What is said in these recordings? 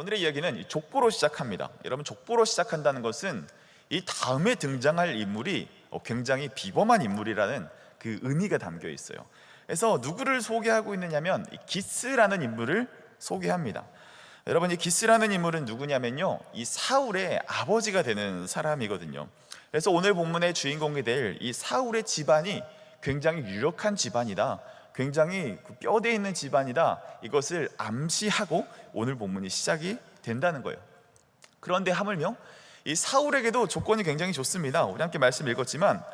오늘의 이야기는 이 족보로 시작합니다. 여러분, 족보로 시작한다는 것은 이 다음에 등장할 인물이 굉장히 비범한 인물이라는 그 의미가 담겨 있어요. 그래서 누구를 소개하고 있느냐면 이 기스라는 인물을 소개합니다. 여러분, 이 기스라는 인물은 누구냐면요, 이 사울의 아버지가 되는 사람이거든요. 그래서 오늘 본문의 주인공이 될 이 사울의 집안이 굉장히 유력한 집안이다, 굉장히 뼈대 있는 집안이다, 이것을 암시하고 오늘 본문이 시작이 된다는 거예요. 그런데 하물며 이 사울에게도 조건이 굉장히 좋습니다. 우리 함께 말씀 읽었지만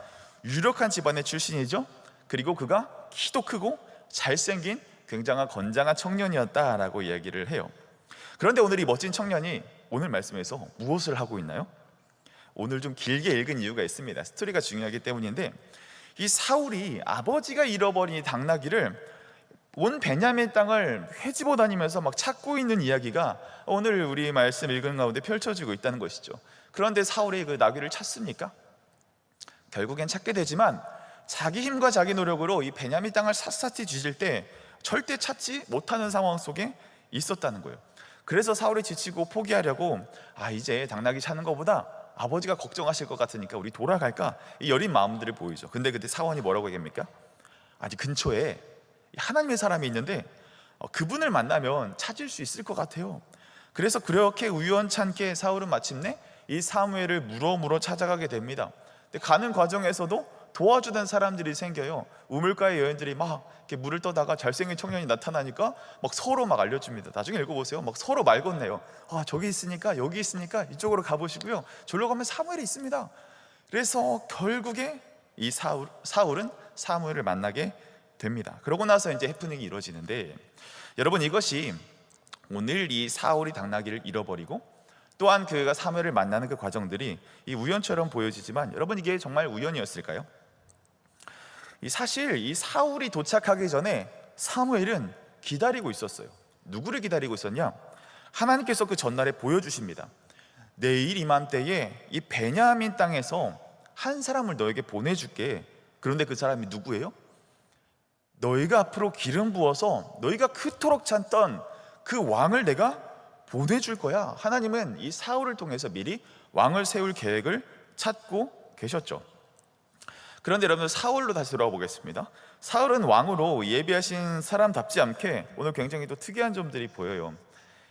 유력한 집안의 출신이죠. 그리고 그가 키도 크고 잘생긴 굉장한 건장한 청년이었다라고 이야기를 해요. 그런데 오늘 이 멋진 청년이 오늘 말씀에서 무엇을 하고 있나요? 오늘 좀 길게 읽은 이유가 있습니다. 스토리가 중요하기 때문인데, 이 사울이 아버지가 잃어버린 당나귀를 온 베냐민 땅을 헤집어 다니면서 막 찾고 있는 이야기가 오늘 우리 말씀 읽은 가운데 펼쳐지고 있다는 것이죠. 그런데 사울이 그 나귀를 찾습니까? 결국엔 찾게 되지만 자기 힘과 자기 노력으로 이 베냐민 땅을 샅샅이 뒤질 때 절대 찾지 못하는 상황 속에 있었다는 거예요. 그래서 사울이 지치고 포기하려고 이제 당나귀 찾는 것보다 아버지가 걱정하실 것 같으니까 우리 돌아갈까, 이 여린 마음들을 보이죠. 근데 그때 사원이 뭐라고 얘기합니까? 아직 근처에 하나님의 사람이 있는데 그분을 만나면 찾을 수 있을 것 같아요. 그래서 그렇게 우연찮게 사울은 마침내 이 사무엘을 물어 찾아가게 됩니다. 근데 가는 과정에서도 도와주던 사람들이 생겨요. 우물가의 여인들이 막 이렇게 물을 떠다가 잘생긴 청년이 나타나니까 막 서로 막 알려줍니다. 나중에 읽어보세요. 막 서로 말 건네요. 저기 있으니까, 여기 있으니까 이쪽으로 가보시고요, 저기로 가면 사무엘이 있습니다. 그래서 결국에 이 사울은 사무엘을 만나게 됩니다. 그러고 나서 이제 해프닝이 이루어지는데, 여러분, 이것이 오늘 이 사울이 당나귀를 잃어버리고 또한 그가 사무엘을 만나는 그 과정들이 이 우연처럼 보여지지만, 여러분, 이게 정말 우연이었을까요? 사실 이 사울이 도착하기 전에 사무엘은 기다리고 있었어요. 누구를 기다리고 있었냐? 하나님께서 그 전날에 보여주십니다. 내일 이맘때에 이 베냐민 땅에서 한 사람을 너에게 보내줄게. 그런데 그 사람이 누구예요? 너희가 앞으로 기름 부어서 너희가 그토록 찾던 그 왕을 내가 보내줄 거야. 하나님은 이 사울을 통해서 미리 왕을 세울 계획을 찾고 계셨죠. 그런데 여러분, 사울로 다시 돌아가 보겠습니다. 사울은 왕으로 예비하신 사람답지 않게 오늘 굉장히 또 특이한 점들이 보여요.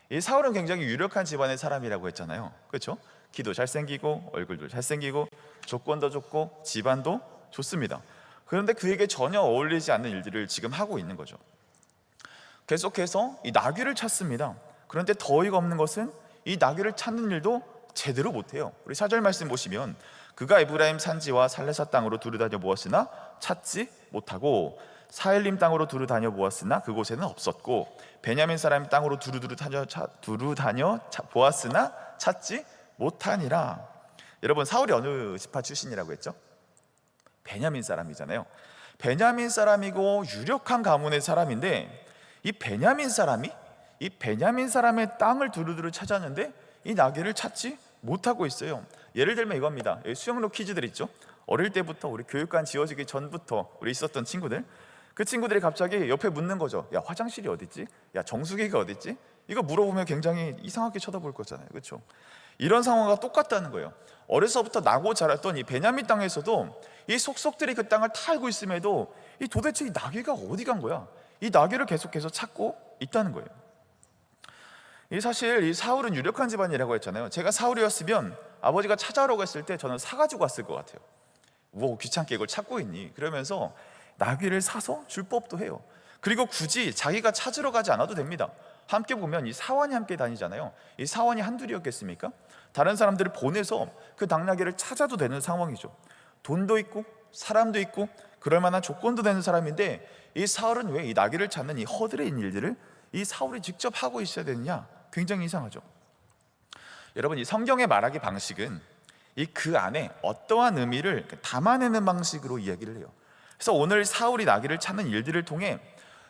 이 사울은 굉장히 유력한 집안의 사람이라고 했잖아요. 그렇죠? 키도 잘생기고 얼굴도 잘생기고 조건도 좋고 집안도 좋습니다. 그런데 그에게 전혀 어울리지 않는 일들을 지금 하고 있는 거죠. 계속해서 이 나귀를 찾습니다. 그런데 더 어이가 없는 것은 이 나귀를 찾는 일도 제대로 못해요. 우리 4절 말씀 보시면 그가 에브라임 산지와 살레사 땅으로 두루 다녀 보았으나 찾지 못하고 사헬림 땅으로 두루 다녀 보았으나 그곳에는 없었고 베냐민 사람 땅으로 두루 다녀 보았으나 찾지 못하니라. 여러분, 사울이 어느 지파 출신이라고 했죠? 베냐민 사람이잖아요. 베냐민 사람이고 유력한 가문의 사람인데, 이 베냐민 사람이 이 베냐민 사람의 땅을 두루두루 찾았는데 이 나귀를 찾지 못하고 있어요. 예를 들면 이겁니다. 수영록 퀴즈들 있죠? 어릴 때부터 우리 교육관 지어지기 전부터 우리 있었던 친구들, 그 친구들이 갑자기 옆에 묻는 거죠. 야, 화장실이 어딨지? 야, 정수기가 어딨지? 이거 물어보면 굉장히 이상하게 쳐다볼 거잖아요. 그렇죠? 이런 상황과 똑같다는 거예요. 어려서부터 나고 자랐던 이 베냐민 땅에서도 이 속속들이 그 땅을 다 알고 있음에도 이 도대체 이 나귀가 어디 간 거야? 이 나귀를 계속해서 찾고 있다는 거예요. 사실 이 사울은 유력한 집안이라고 했잖아요. 제가 사울이었으면 아버지가 찾아오라고 했을 때 저는 사가지고 왔을 것 같아요. 뭐 귀찮게 이걸 찾고 있니? 그러면서 나귀를 사서 줄 법도 해요. 그리고 굳이 자기가 찾으러 가지 않아도 됩니다. 함께 보면 이 사환이 함께 다니잖아요. 이 사환이 한둘이었겠습니까? 다른 사람들을 보내서 그 당나귀를 찾아도 되는 상황이죠. 돈도 있고 사람도 있고 그럴 만한 조건도 되는 사람인데, 이 사울은 왜 이 나귀를 찾는 이 허드렛 일들을 이 사울이 직접 하고 있어야 되느냐? 굉장히 이상하죠. 여러분, 이 성경의 말하기 방식은 그 안에 어떠한 의미를 담아내는 방식으로 이야기를 해요. 그래서 오늘 사울이 나귀를 찾는 일들을 통해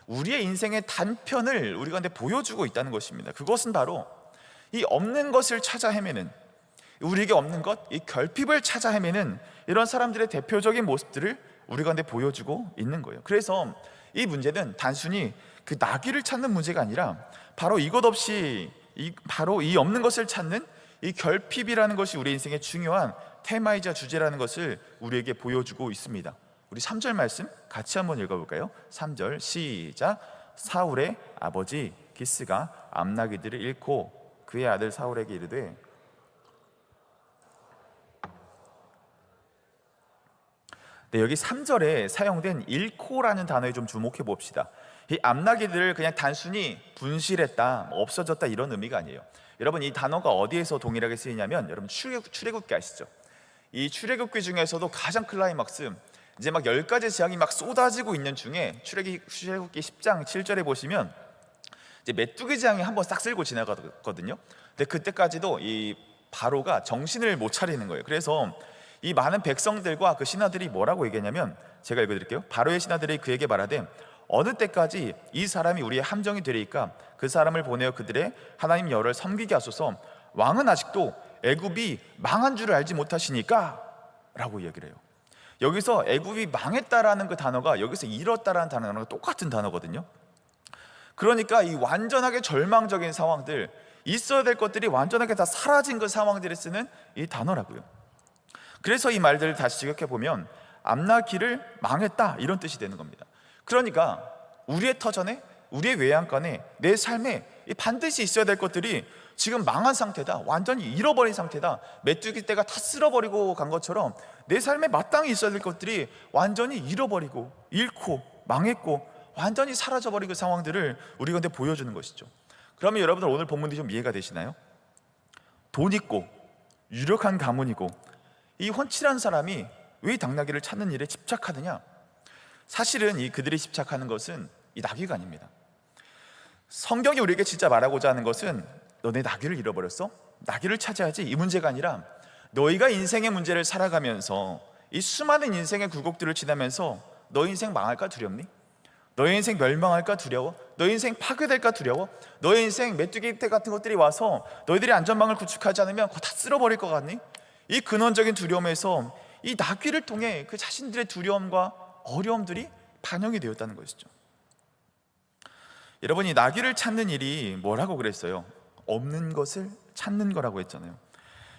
우리의 인생의 단편을 우리 가운데 보여주고 있다는 것입니다. 그것은 바로 이 없는 것을 찾아 헤매는, 우리에게 없는 것, 이 결핍을 찾아 헤매는 이런 사람들의 대표적인 모습들을 우리 가운데 보여주고 있는 거예요. 그래서 이 문제는 단순히 그 나귀를 찾는 문제가 아니라 바로 이것 없이 바로 이 없는 것을 찾는 이 결핍이라는 것이 우리 인생의 중요한 테마이자 주제라는 것을 우리에게 보여주고 있습니다. 우리 3절 말씀 같이 한번 읽어볼까요? 3절 시작. 사울의 아버지 기스가 암나기들을 잃고 그의 아들 사울에게 이르되, 네, 여기 3절에 사용된 잃고라는 단어에 좀 주목해 봅시다. 이 암나기들을 그냥 단순히 분실했다, 없어졌다 이런 의미가 아니에요. 여러분, 이 단어가 어디에서 동일하게 쓰이냐면, 여러분 출애굽기 아시죠? 이 출애굽기 중에서도 가장 클라이막스, 이제 막 10가지 재앙이 막 쏟아지고 있는 중에 출애굽기 10장 7절에 보시면 이제 메뚜기 재앙이 한번 싹 쓸고 지나가거든요. 근데 그때까지도 이 바로가 정신을 못 차리는 거예요. 그래서 이 많은 백성들과 그 신하들이 뭐라고 얘기했냐면, 제가 읽어드릴게요. 바로의 신하들이 그에게 말하되, 어느 때까지 이 사람이 우리의 함정이 되리이까? 그 사람을 보내어 그들의 하나님 여호와를 섬기게 하소서. 왕은 아직도 애굽이 망한 줄을 알지 못하시니까 라고 얘기를 해요. 여기서 애굽이 망했다라는 그 단어가 여기서 잃었다라는 단어랑 똑같은 단어거든요. 그러니까 이 완전하게 절망적인 상황들, 있어야 될 것들이 완전하게 다 사라진 그 상황들을 쓰는 이 단어라고요. 그래서 이 말들을 다시 지적해보면 암나기를 망했다 이런 뜻이 되는 겁니다. 그러니까 우리의 터전에, 우리의 외양간에, 내 삶에 반드시 있어야 될 것들이 지금 망한 상태다, 완전히 잃어버린 상태다, 메뚜기 떼가 다 쓸어버리고 간 것처럼 내 삶에 마땅히 있어야 될 것들이 완전히 잃어버리고 잃고 망했고 완전히 사라져버린 그 상황들을 우리 가운데 보여주는 것이죠. 그러면 여러분들 오늘 본문이 좀 이해가 되시나요? 돈 있고 유력한 가문이고 이 훤칠한 사람이 왜 이 당나귀를 찾는 일에 집착하느냐? 사실은 이 그들이 집착하는 것은 이 나귀가 아닙니다. 성경이 우리에게 진짜 말하고자 하는 것은, 너네 나귀를 잃어버렸어? 나귀를 찾아야지, 이 문제가 아니라 너희가 인생의 문제를 살아가면서 이 수많은 인생의 굴곡들을 지나면서 너 인생 망할까 두렵니? 너의 인생 멸망할까 두려워? 너의 인생 파괴될까 두려워? 너의 인생 메뚜기 떼 같은 것들이 와서 너희들이 안전망을 구축하지 않으면 그거 다 쓸어버릴 것 같니? 이 근원적인 두려움에서 이 나귀를 통해 그 자신들의 두려움과 어려움들이 반영이 되었다는 것이죠. 여러분, 이 나귀를 찾는 일이 뭐라고 그랬어요? 없는 것을 찾는 거라고 했잖아요.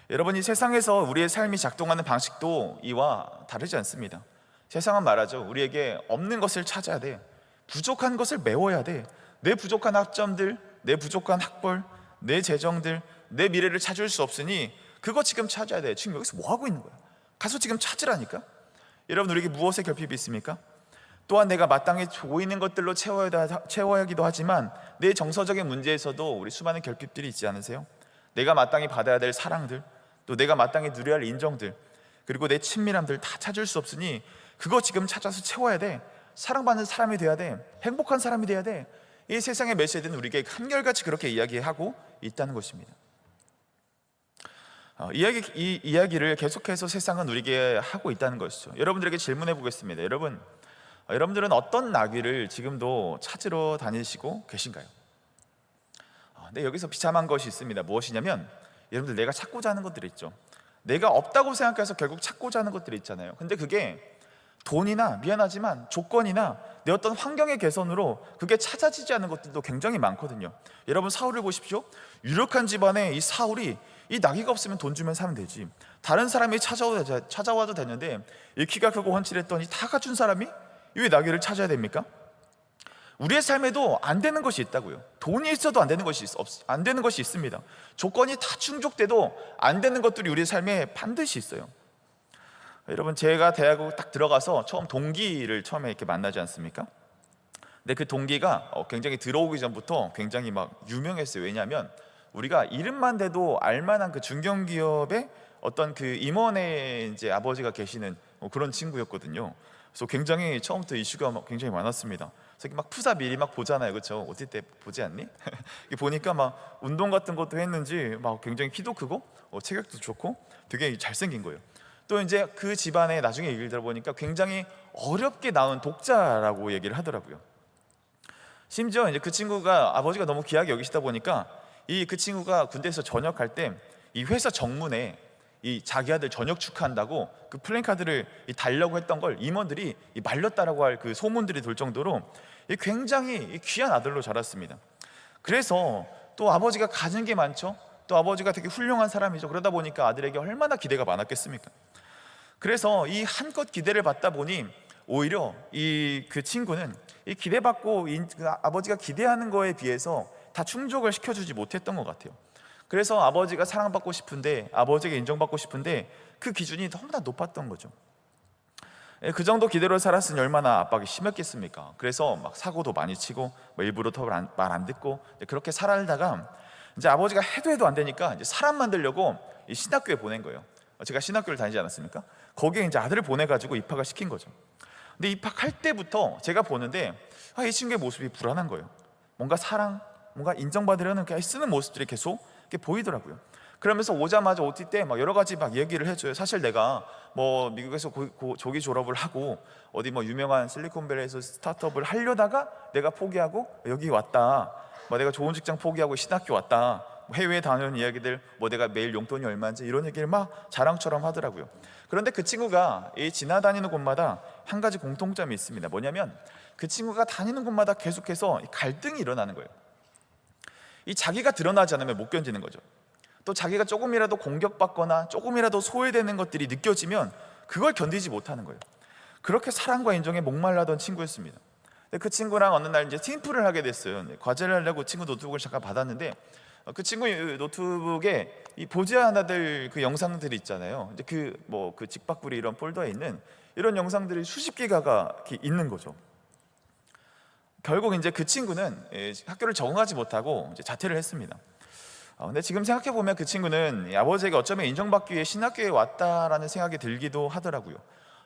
여러분, 이 세상에서 우리의 삶이 작동하는 방식도 이와 다르지 않습니다. 세상은 말하죠. 우리에게 없는 것을 찾아야 돼, 부족한 것을 메워야 돼. 내 부족한 학점들, 내 부족한 학벌, 내 재정들, 내 미래를 찾을 수 없으니 그거 지금 찾아야 돼. 지금 여기서 뭐 하고 있는 거야? 가서 지금 찾으라니까. 여러분, 우리에게 무엇의 결핍이 있습니까? 또한 내가 마땅히 보이는 것들로 채워야기도 하지만 내 정서적인 문제에서도 우리 수많은 결핍들이 있지 않으세요? 내가 마땅히 받아야 될 사랑들, 또 내가 마땅히 누려야 할 인정들, 그리고 내 친밀함들 다 찾을 수 없으니 그거 지금 찾아서 채워야 돼. 사랑받는 사람이 돼야 돼. 행복한 사람이 돼야 돼. 이 세상의 메시지는 우리에게 한결같이 그렇게 이야기하고 있다는 것입니다. 이 이야기를 계속해서 세상은 우리에게 하고 있다는 것이죠. 여러분들에게 질문해 보겠습니다. 여러분들은 어떤 나귀를 지금도 찾으러 다니시고 계신가요? 근데 여기서 비참한 것이 있습니다. 무엇이냐면, 여러분들 내가 찾고자 하는 것들이 있죠. 내가 없다고 생각해서 결국 찾고자 하는 것들이 있잖아요. 근데 그게 돈이나, 미안하지만 조건이나 내 어떤 환경의 개선으로 그게 찾아지지 않는 것들도 굉장히 많거든요. 여러분, 사울을 보십시오. 유력한 집안에 이 사울이 이 나귀가 없으면 돈 주면 사면 되지, 다른 사람이 찾아와도 되는데 이 키가 크고 훤칠했더니 다 갖춘 사람이 왜 나귀를 찾아야 됩니까? 우리의 삶에도 안 되는 것이 있다고요. 돈이 있어도 안 되는 것이 있습니다. 조건이 다 충족돼도 안 되는 것들이 우리의 삶에 반드시 있어요. 여러분, 제가 대학을 딱 들어가서 처음 동기를 처음에 이렇게 만나지 않습니까? 근데 그 동기가 굉장히 들어오기 전부터 굉장히 막 유명했어요. 왜냐하면 우리가 이름만 대도 알만한 그 중견기업의 어떤 그 임원의 이제 아버지가 계시는 그런 친구였거든요. 그래서 굉장히 처음부터 이슈가 굉장히 많았습니다. 그래서 막 푸사 미리 막 보잖아요, 그렇죠? 어디 때 보지 않니? 보니까 막 운동 같은 것도 했는지 막 굉장히 키도 크고 체격도 좋고 되게 잘생긴 거예요. 또 이제 그 집안에 나중에 얘기를 들어보니까 굉장히 어렵게 낳은 독자라고 얘기를 하더라고요. 심지어 이제 그 친구가 아버지가 너무 귀하게 여기시다 보니까 그 친구가 군대에서 전역할 때 이 회사 정문에 이 자기 아들 전역 축하한다고 그 플랜카드를 달려고 했던 걸 임원들이 말렸다라고 할 그 소문들이 돌 정도로 굉장히 귀한 아들로 자랐습니다. 그래서 또 아버지가 가진 게 많죠. 또 아버지가 되게 훌륭한 사람이죠. 그러다 보니까 아들에게 얼마나 기대가 많았겠습니까? 그래서 이 한껏 기대를 받다 보니 오히려 그 친구는 이 기대받고 그 아버지가 기대하는 거에 비해서 다 충족을 시켜주지 못했던 것 같아요. 그래서 아버지가 사랑받고 싶은데, 아버지에게 인정받고 싶은데 그 기준이 너무나 높았던 거죠. 그 정도 기대로 살았으니 얼마나 압박이 심했겠습니까? 그래서 막 사고도 많이 치고, 일부러 더 말 안 듣고 그렇게 살다가 이제 아버지가 해도 안 되니까 이제 사람 만들려고 이 신학교에 보낸 거예요. 제가 신학교를 다니지 않았습니까? 거기에 이제 아들을 보내가지고 입학을 시킨 거죠. 근데 입학할 때부터 제가 보는데 이 친구의 모습이 불안한 거예요. 뭔가 사랑, 뭔가 인정받으려는 쓰는 모습들이 계속 이렇게 보이더라고요. 그러면서 오자마자 OT 때 막 여러 가지 막 얘기를 해줘요. 사실 내가 뭐 미국에서 조기 졸업을 하고 어디 뭐 유명한 실리콘밸리에서 스타트업을 하려다가 내가 포기하고 여기 왔다. 뭐 내가 좋은 직장 포기하고 신학교 왔다. 해외에 다녀온 이야기들, 뭐 내가 매일 용돈이 얼마인지 이런 얘기를 막 자랑처럼 하더라고요. 그런데 그 친구가 이 지나다니는 곳마다 한 가지 공통점이 있습니다. 뭐냐면 그 친구가 다니는 곳마다 계속해서 갈등이 일어나는 거예요. 이 자기가 드러나지 않으면 못 견디는 거죠. 또 자기가 조금이라도 공격받거나 조금이라도 소외되는 것들이 느껴지면 그걸 견디지 못하는 거예요. 그렇게 사랑과 인정에 목말라던 친구였습니다. 근데 그 친구랑 어느 날 이제 팀플을 하게 됐어요. 과제를 하려고 친구 노트북을 잠깐 받았는데 그 친구 노트북에 이 보지 않아들 그 영상들이 있잖아요. 이제 그 직박구리 이런 폴더에 있는 이런 영상들이 수십 기가가 이렇게 있는 거죠. 결국 이제 그 친구는 학교를 적응하지 못하고 이제 자퇴를 했습니다. 근데 지금 생각해 보면 그 친구는 아버지에게 어쩌면 인정받기 위해 신학교에 왔다라는 생각이 들기도 하더라고요.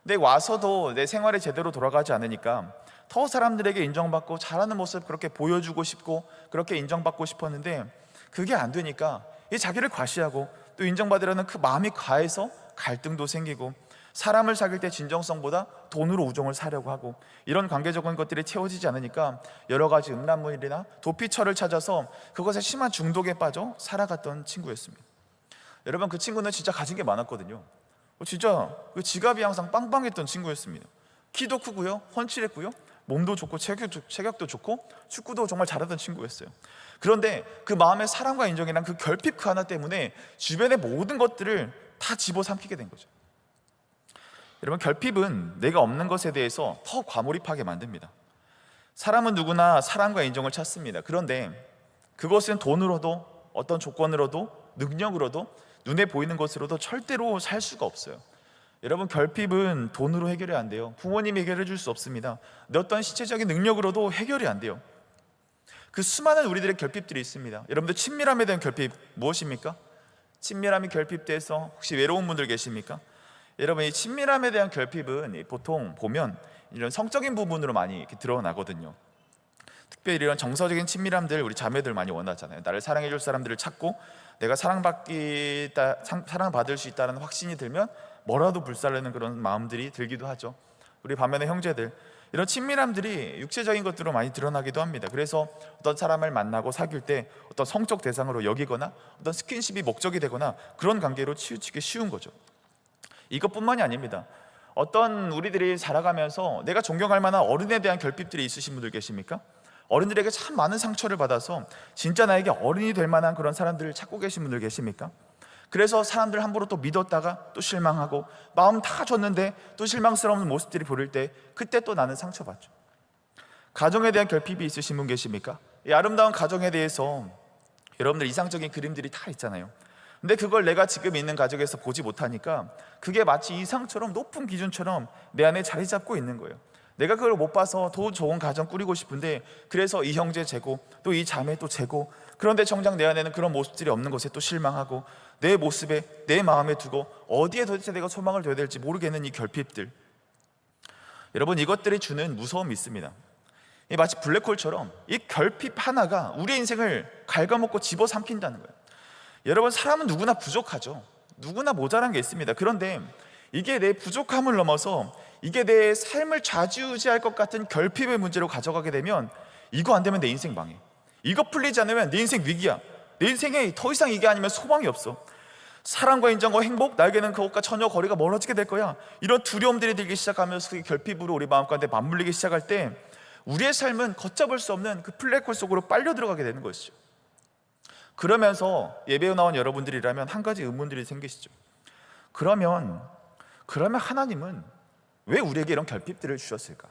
근데 와서도 내 생활이 제대로 돌아가지 않으니까 더 사람들에게 인정받고 잘하는 모습 그렇게 보여주고 싶고 그렇게 인정받고 싶었는데 그게 안 되니까 자기를 과시하고 또 인정받으려는 그 마음이 과해서 갈등도 생기고, 사람을 사귈 때 진정성보다 돈으로 우정을 사려고 하고, 이런 관계적인 것들이 채워지지 않으니까 여러 가지 음란물이나 도피처를 찾아서 그것에 심한 중독에 빠져 살아갔던 친구였습니다. 여러분, 그 친구는 진짜 가진 게 많았거든요. 진짜 그 지갑이 항상 빵빵했던 친구였습니다. 키도 크고요, 훤칠했고요, 몸도 좋고 체격도 좋고 축구도 정말 잘하던 친구였어요. 그런데 그 마음의 사랑과 인정이란 그 결핍 그 하나 때문에 주변의 모든 것들을 다 집어삼키게 된 거죠. 여러분, 결핍은 내가 없는 것에 대해서 더 과몰입하게 만듭니다. 사람은 누구나 사랑과 인정을 찾습니다. 그런데 그것은 돈으로도, 어떤 조건으로도, 능력으로도, 눈에 보이는 것으로도 절대로 살 수가 없어요. 여러분, 결핍은 돈으로 해결이 안 돼요. 부모님이 해결해 줄 수 없습니다. 내 어떤 신체적인 능력으로도 해결이 안 돼요. 그 수많은 우리들의 결핍들이 있습니다. 여러분들, 친밀함에 대한 결핍 무엇입니까? 친밀함이 결핍돼서 혹시 외로운 분들 계십니까? 여러분, 이 친밀함에 대한 결핍은 보통 보면 이런 성적인 부분으로 많이 이렇게 드러나거든요. 특별히 이런 정서적인 친밀함들 우리 자매들 많이 원하잖아요. 나를 사랑해 줄 사람들을 찾고 내가 사랑받을 수 있다는 확신이 들면 뭐라도 불살르는 그런 마음들이 들기도 하죠. 우리 반면에 형제들, 이런 친밀함들이 육체적인 것들로 많이 드러나기도 합니다. 그래서 어떤 사람을 만나고 사귈 때 어떤 성적 대상으로 여기거나 어떤 스킨십이 목적이 되거나 그런 관계로 치우치기 쉬운 거죠. 이것뿐만이 아닙니다. 어떤 우리들이 자라가면서 내가 존경할 만한 어른에 대한 결핍들이 있으신 분들 계십니까? 어른들에게 참 많은 상처를 받아서 진짜 나에게 어른이 될 만한 그런 사람들을 찾고 계신 분들 계십니까? 그래서 사람들 함부로 또 믿었다가 또 실망하고 마음 다 줬는데 또 실망스러운 모습들이 보일 때 그때 또 나는 상처받죠. 가정에 대한 결핍이 있으신 분 계십니까? 이 아름다운 가정에 대해서 여러분들 이상적인 그림들이 다 있잖아요. 근데 그걸 내가 지금 있는 가정에서 보지 못하니까 그게 마치 이상처럼 높은 기준처럼 내 안에 자리 잡고 있는 거예요. 내가 그걸 못 봐서 더 좋은 가정 꾸리고 싶은데 그래서 이 형제 재고 또 이 자매 또 재고, 그런데 정작 내 안에는 그런 모습들이 없는 것에 또 실망하고 내 모습에 내 마음에 두고 어디에 도대체 내가 소망을 둬야 될지 모르겠는 이 결핍들, 여러분, 이것들이 주는 무서움이 있습니다. 마치 블랙홀처럼 이 결핍 하나가 우리의 인생을 갉아먹고 집어삼킨다는 거예요. 여러분, 사람은 누구나 부족하죠. 누구나 모자란 게 있습니다. 그런데 이게 내 부족함을 넘어서 이게 내 삶을 좌지우지할 것 같은 결핍의 문제로 가져가게 되면 이거 안 되면 내 인생 망해. 이거 풀리지 않으면 내 인생 위기야. 내 인생에 더 이상 이게 아니면 소망이 없어. 사랑과 인정과 행복, 나에게는 그것과 전혀 거리가 멀어지게 될 거야. 이런 두려움들이 들기 시작하면서 그 결핍으로 우리 마음 가운데 맞물리기 시작할 때 우리의 삶은 걷잡을 수 없는 그 블랙홀 속으로 빨려 들어가게 되는 것이죠. 그러면서 예배에 나온 여러분들이라면 한 가지 의문들이 생기시죠. 그러면 하나님은 왜 우리에게 이런 결핍들을 주셨을까?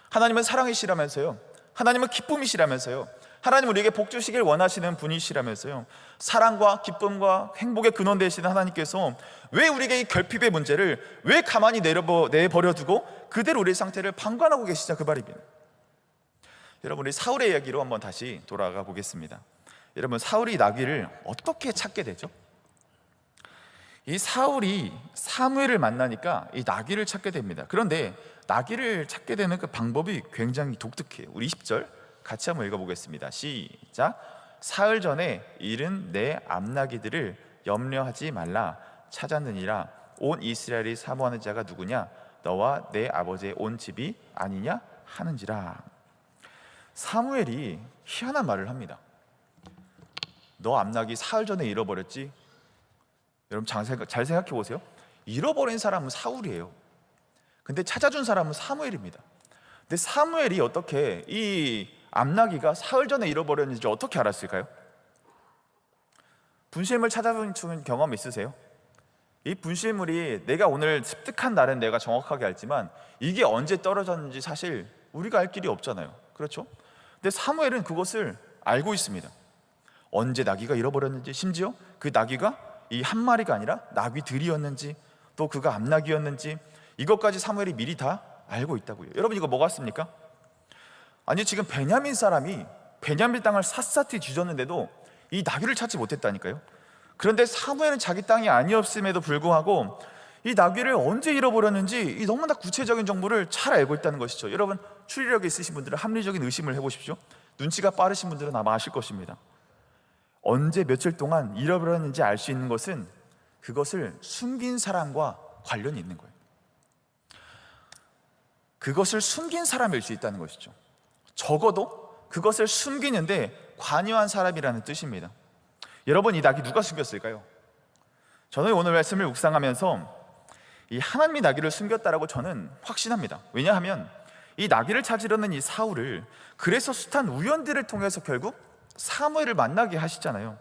하나님은 사랑이시라면서요, 하나님은 기쁨이시라면서요, 하나님 우리에게 복 주시길 원하시는 분이시라면서요, 사랑과 기쁨과 행복의 근원 되시는 하나님께서 왜 우리에게 이 결핍의 문제를 왜 가만히 내버려두고 그대로 우리의 상태를 방관하고 계시자 그 말입니다. 여러분, 우리 사울의 이야기로 한번 다시 돌아가 보겠습니다. 여러분, 사울이 나귀를 어떻게 찾게 되죠? 이 사울이 사무엘을 만나니까 이 나귀를 찾게 됩니다. 그런데 나귀를 찾게 되는 그 방법이 굉장히 독특해요. 우리 20절 같이 한번 읽어보겠습니다. 시작. 사흘 전에 잃은 내 암나귀들을 염려하지 말라. 찾았느니라. 온 이스라엘이 사모하는 자가 누구냐? 너와 내 아버지의 온 집이 아니냐 하는지라. 사무엘이 희한한 말을 합니다. 너 암나귀 사흘 전에 잃어버렸지? 여러분 잘 생각해 보세요. 잃어버린 사람은 사울이에요. 근데 찾아준 사람은 사무엘입니다. 근데 사무엘이 어떻게 이 암나귀가 사흘 전에 잃어버렸는지 어떻게 알았을까요? 분실물 찾아본 경험 있으세요? 이 분실물이 내가 오늘 습득한 날은 내가 정확하게 알지만 이게 언제 떨어졌는지 사실 우리가 알 길이 없잖아요. 그렇죠? 근데 사무엘은 그것을 알고 있습니다. 언제 나귀가 잃어버렸는지, 심지어 그 나귀가 이 한 마리가 아니라 나귀들이었는지, 또 그가 암나귀였는지, 이것까지 사무엘이 미리 다 알고 있다고요. 여러분, 이거 뭐 같습니까? 아니, 지금 베냐민 사람이 베냐민 땅을 샅샅이 뒤졌는데도 이 나귀를 찾지 못했다니까요. 그런데 사무엘은 자기 땅이 아니었음에도 불구하고 이 나귀를 언제 잃어버렸는지 이 너무나 구체적인 정보를 잘 알고 있다는 것이죠. 여러분, 추리력이 있으신 분들은 합리적인 의심을 해보십시오. 눈치가 빠르신 분들은 아마 아실 것입니다. 언제 며칠 동안 잃어버렸는지 알 수 있는 것은 그것을 숨긴 사람과 관련이 있는 거예요. 그것을 숨긴 사람일 수 있다는 것이죠. 적어도 그것을 숨기는데 관여한 사람이라는 뜻입니다. 여러분, 이 나귀 누가 숨겼을까요? 저는 오늘 말씀을 묵상하면서 이 하나님이 나귀를 숨겼다라고 저는 확신합니다. 왜냐하면 이 나귀를 찾으려는 이 사울을 그래서 숱한 우연들을 통해서 결국 사무엘을 만나게 하시잖아요.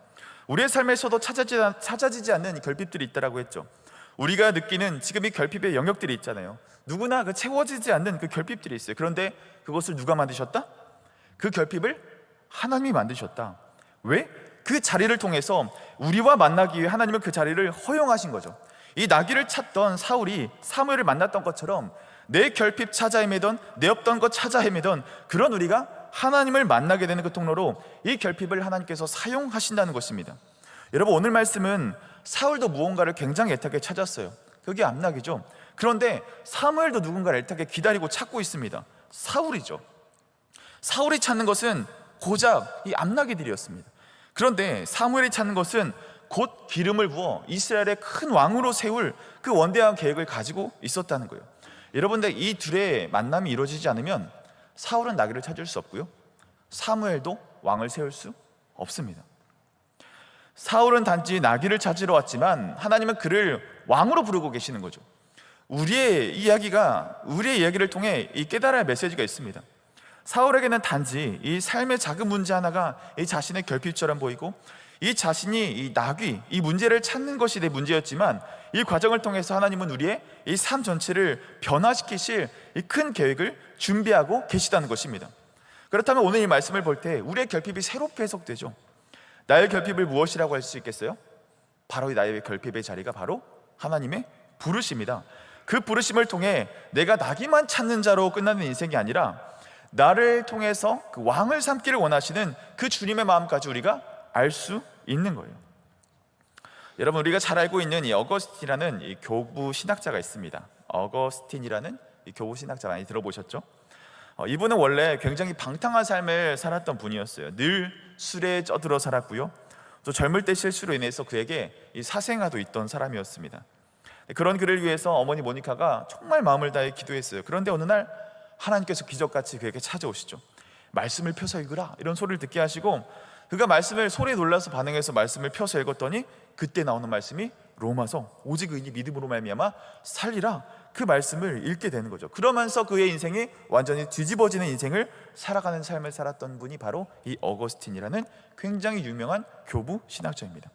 우리의 삶에서도 찾아지지 않는 이 결핍들이 있다라고 했죠. 우리가 느끼는 지금 이 결핍의 영역들이 있잖아요. 누구나 그 채워지지 않는 그 결핍들이 있어요. 그런데 그것을 누가 만드셨다? 그 결핍을 하나님이 만드셨다. 왜? 그 자리를 통해서 우리와 만나기 위해 하나님은 그 자리를 허용하신 거죠. 이 나귀를 찾던 사울이 사무엘을 만났던 것처럼 내 결핍 찾아 헤매던, 내 없던 것 찾아 헤매던 그런 우리가 하나님을 만나게 되는 그 통로로 이 결핍을 하나님께서 사용하신다는 것입니다. 여러분, 오늘 말씀은 사울도 무언가를 굉장히 애타게 찾았어요. 그게 암나귀죠. 그런데 사무엘도 누군가를 애타게 기다리고 찾고 있습니다. 사울이죠. 사울이 찾는 것은 고작 이 암나귀들이었습니다. 그런데 사무엘이 찾는 것은 곧 기름을 부어 이스라엘의 큰 왕으로 세울 그 원대한 계획을 가지고 있었다는 거예요. 여러분들, 이 둘의 만남이 이루어지지 않으면 사울은 나귀를 찾을 수 없고요, 사무엘도 왕을 세울 수 없습니다. 사울은 단지 나귀를 찾으러 왔지만 하나님은 그를 왕으로 부르고 계시는 거죠. 우리의 이야기를 통해 이 깨달아야 할 메시지가 있습니다. 사울에게는 단지 이 삶의 작은 문제 하나가 이 자신의 결핍처럼 보이고 이 자신이 이 나귀, 이 문제를 찾는 것이 내 문제였지만 이 과정을 통해서 하나님은 우리의 이 삶 전체를 변화시키실 이 큰 계획을 준비하고 계시다는 것입니다. 그렇다면 오늘 이 말씀을 볼 때 우리의 결핍이 새롭게 해석되죠. 나의 결핍을 무엇이라고 할 수 있겠어요? 바로 이 나의 결핍의 자리가 바로 하나님의 부르심이다. 그 부르심을 통해 내가 나귀만 찾는 자로 끝나는 인생이 아니라 나를 통해서 그 왕을 삼기를 원하시는 그 주님의 마음까지 우리가 알 수 있는 거예요. 여러분, 우리가 잘 알고 있는 이 어거스틴이라는 이 교부 신학자가 있습니다. 어거스틴이라는 이 교부 신학자 많이 들어보셨죠? 이분은 원래 굉장히 방탕한 삶을 살았던 분이었어요. 늘 술에 쪄들어 살았고요, 또 젊을 때 실수로 인해서 그에게 이 사생아도 있던 사람이었습니다. 그런 그를 위해서 어머니 모니카가 정말 마음을 다해 기도했어요. 그런데 어느 날 하나님께서 기적같이 그에게 찾아오시죠. 말씀을 펴서 읽으라, 이런 소리를 듣게 하시고 그가 말씀을 소리에 놀라서 반응해서 말씀을 펴서 읽었더니 그때 나오는 말씀이 로마서 오직 의인이 믿음으로 말미암아 살리라, 그 말씀을 읽게 되는 거죠. 그러면서 그의 인생이 완전히 뒤집어지는 인생을 살아가는 삶을 살았던 분이 바로 이 어거스틴이라는 굉장히 유명한 교부 신학자입니다.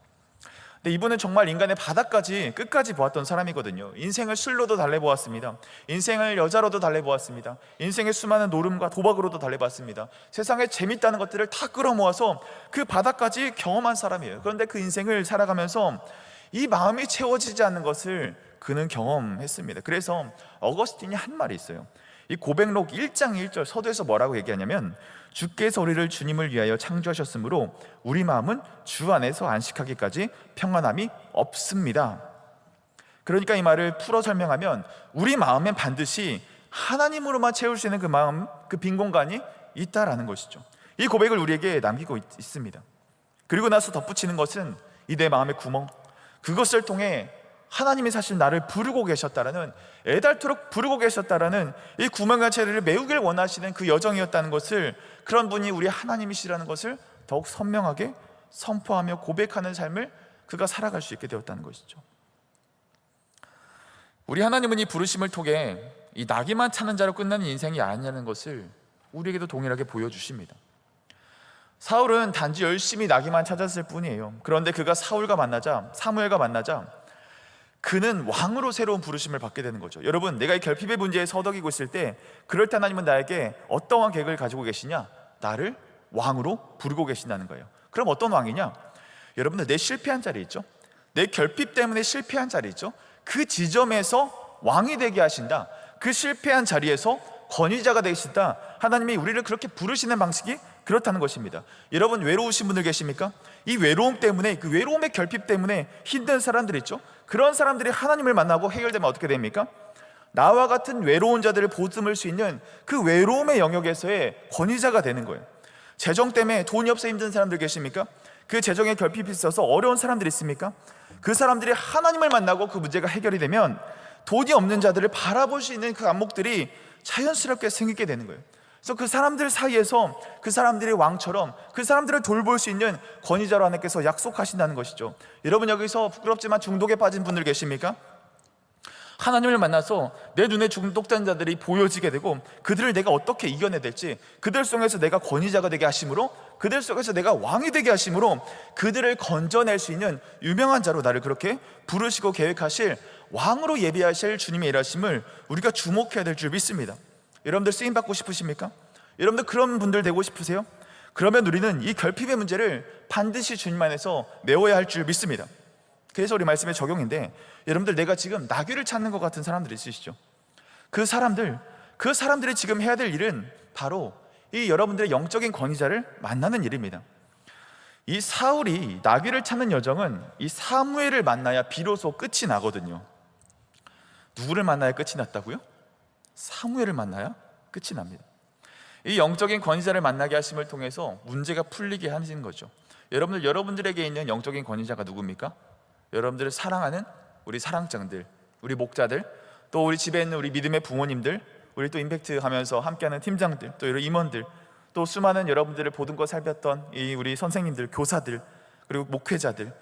근데 이분은 정말 인간의 바닥까지 끝까지 보았던 사람이거든요. 인생을 술로도 달래보았습니다. 인생을 여자로도 달래보았습니다. 인생의 수많은 노름과 도박으로도 달래봤습니다. 세상에 재밌다는 것들을 다 끌어모아서 그 바닥까지 경험한 사람이에요. 그런데 그 인생을 살아가면서 이 마음이 채워지지 않는 것을 그는 경험했습니다. 그래서 어거스틴이 한 말이 있어요. 이 고백록 1장 1절 서두에서 뭐라고 얘기하냐면, 주께서 우리를 주님을 위하여 창조하셨으므로 우리 마음은 주 안에서 안식하기까지 평안함이 없습니다. 그러니까 이 말을 풀어 설명하면 우리 마음엔 반드시 하나님으로만 채울 수 있는 그 마음, 그 빈 공간이 있다라는 것이죠. 이 고백을 우리에게 남기고 있습니다. 그리고 나서 덧붙이는 것은 이 내 마음의 구멍, 그것을 통해 하나님이 사실 나를 부르고 계셨다라는, 애달토록 부르고 계셨다라는 이 구멍과 채를 메우길 원하시는 그 여정이었다는 것을, 그런 분이 우리 하나님이시라는 것을 더욱 선명하게 선포하며 고백하는 삶을 그가 살아갈 수 있게 되었다는 것이죠. 우리 하나님은 이 부르심을 통해 이 낙이만 차는 자로 끝나는 인생이 아니냐는 것을 우리에게도 동일하게 보여주십니다. 사울은 단지 열심히 낙이만 찾았을 뿐이에요. 그런데 그가 사무엘과 만나자 그는 왕으로 새로운 부르심을 받게 되는 거죠. 여러분, 내가 이 결핍의 문제에 서덕이고 있을 때 그럴 때 하나님은 나에게 어떠한 계획을 가지고 계시냐? 나를 왕으로 부르고 계신다는 거예요. 그럼 어떤 왕이냐? 여러분들, 내 실패한 자리 있죠? 내 결핍 때문에 실패한 자리 있죠? 그 지점에서 왕이 되게 하신다. 그 실패한 자리에서 권위자가 되신다. 하나님이 우리를 그렇게 부르시는 방식이 그렇다는 것입니다. 여러분, 외로우신 분들 계십니까? 이 외로움 때문에, 그 외로움의 결핍 때문에 힘든 사람들 있죠? 그런 사람들이 하나님을 만나고 해결되면 어떻게 됩니까? 나와 같은 외로운 자들을 보듬을 수 있는 그 외로움의 영역에서의 권위자가 되는 거예요. 재정 때문에 돈이 없어 힘든 사람들 계십니까? 그 재정에 결핍이 있어서 어려운 사람들 있습니까? 그 사람들이 하나님을 만나고 그 문제가 해결이 되면 돈이 없는 자들을 바라볼 수 있는 그 안목들이 자연스럽게 생기게 되는 거예요. 그래서 그 사람들 사이에서 그 사람들의 왕처럼 그 사람들을 돌볼 수 있는 권위자로 하나님께서 약속하신다는 것이죠. 여러분, 여기서 부끄럽지만 중독에 빠진 분들 계십니까? 하나님을 만나서 내 눈에 중독된 자들이 보여지게 되고 그들을 내가 어떻게 이겨내야 될지, 그들 속에서 내가 권위자가 되게 하심으로, 그들 속에서 내가 왕이 되게 하심으로 그들을 건져낼 수 있는 유명한 자로 나를 그렇게 부르시고 계획하실 왕으로 예비하실 주님의 일하심을 우리가 주목해야 될 줄 믿습니다. 여러분들 쓰임받고 싶으십니까? 여러분들 그런 분들 되고 싶으세요? 그러면 우리는 이 결핍의 문제를 반드시 주님 안에서 메워야 할 줄 믿습니다. 그래서 우리 말씀의 적용인데, 여러분들, 내가 지금 나귀를 찾는 것 같은 사람들 있으시죠? 그 사람들이 지금 해야 될 일은 바로 이 여러분들의 영적인 권위자를 만나는 일입니다. 이 사울이 나귀를 찾는 여정은 이 사무엘을 만나야 비로소 끝이 나거든요. 누구를 만나야 끝이 났다고요? 사무엘을 만나야 끝이 납니다. 이 영적인 권위자를 만나게 하심을 통해서 문제가 풀리게 하시는 거죠. 여러분들에게 있는 영적인 권위자가 누굽니까? 여러분들을 사랑하는 우리 사랑장들, 우리 목자들, 또 우리 집에 있는 우리 믿음의 부모님들, 우리 또 임팩트 하면서 함께하는 팀장들, 또 이런 임원들, 또 수많은 여러분들을 보듬고 살폈던 이 우리 선생님들, 교사들, 그리고 목회자들,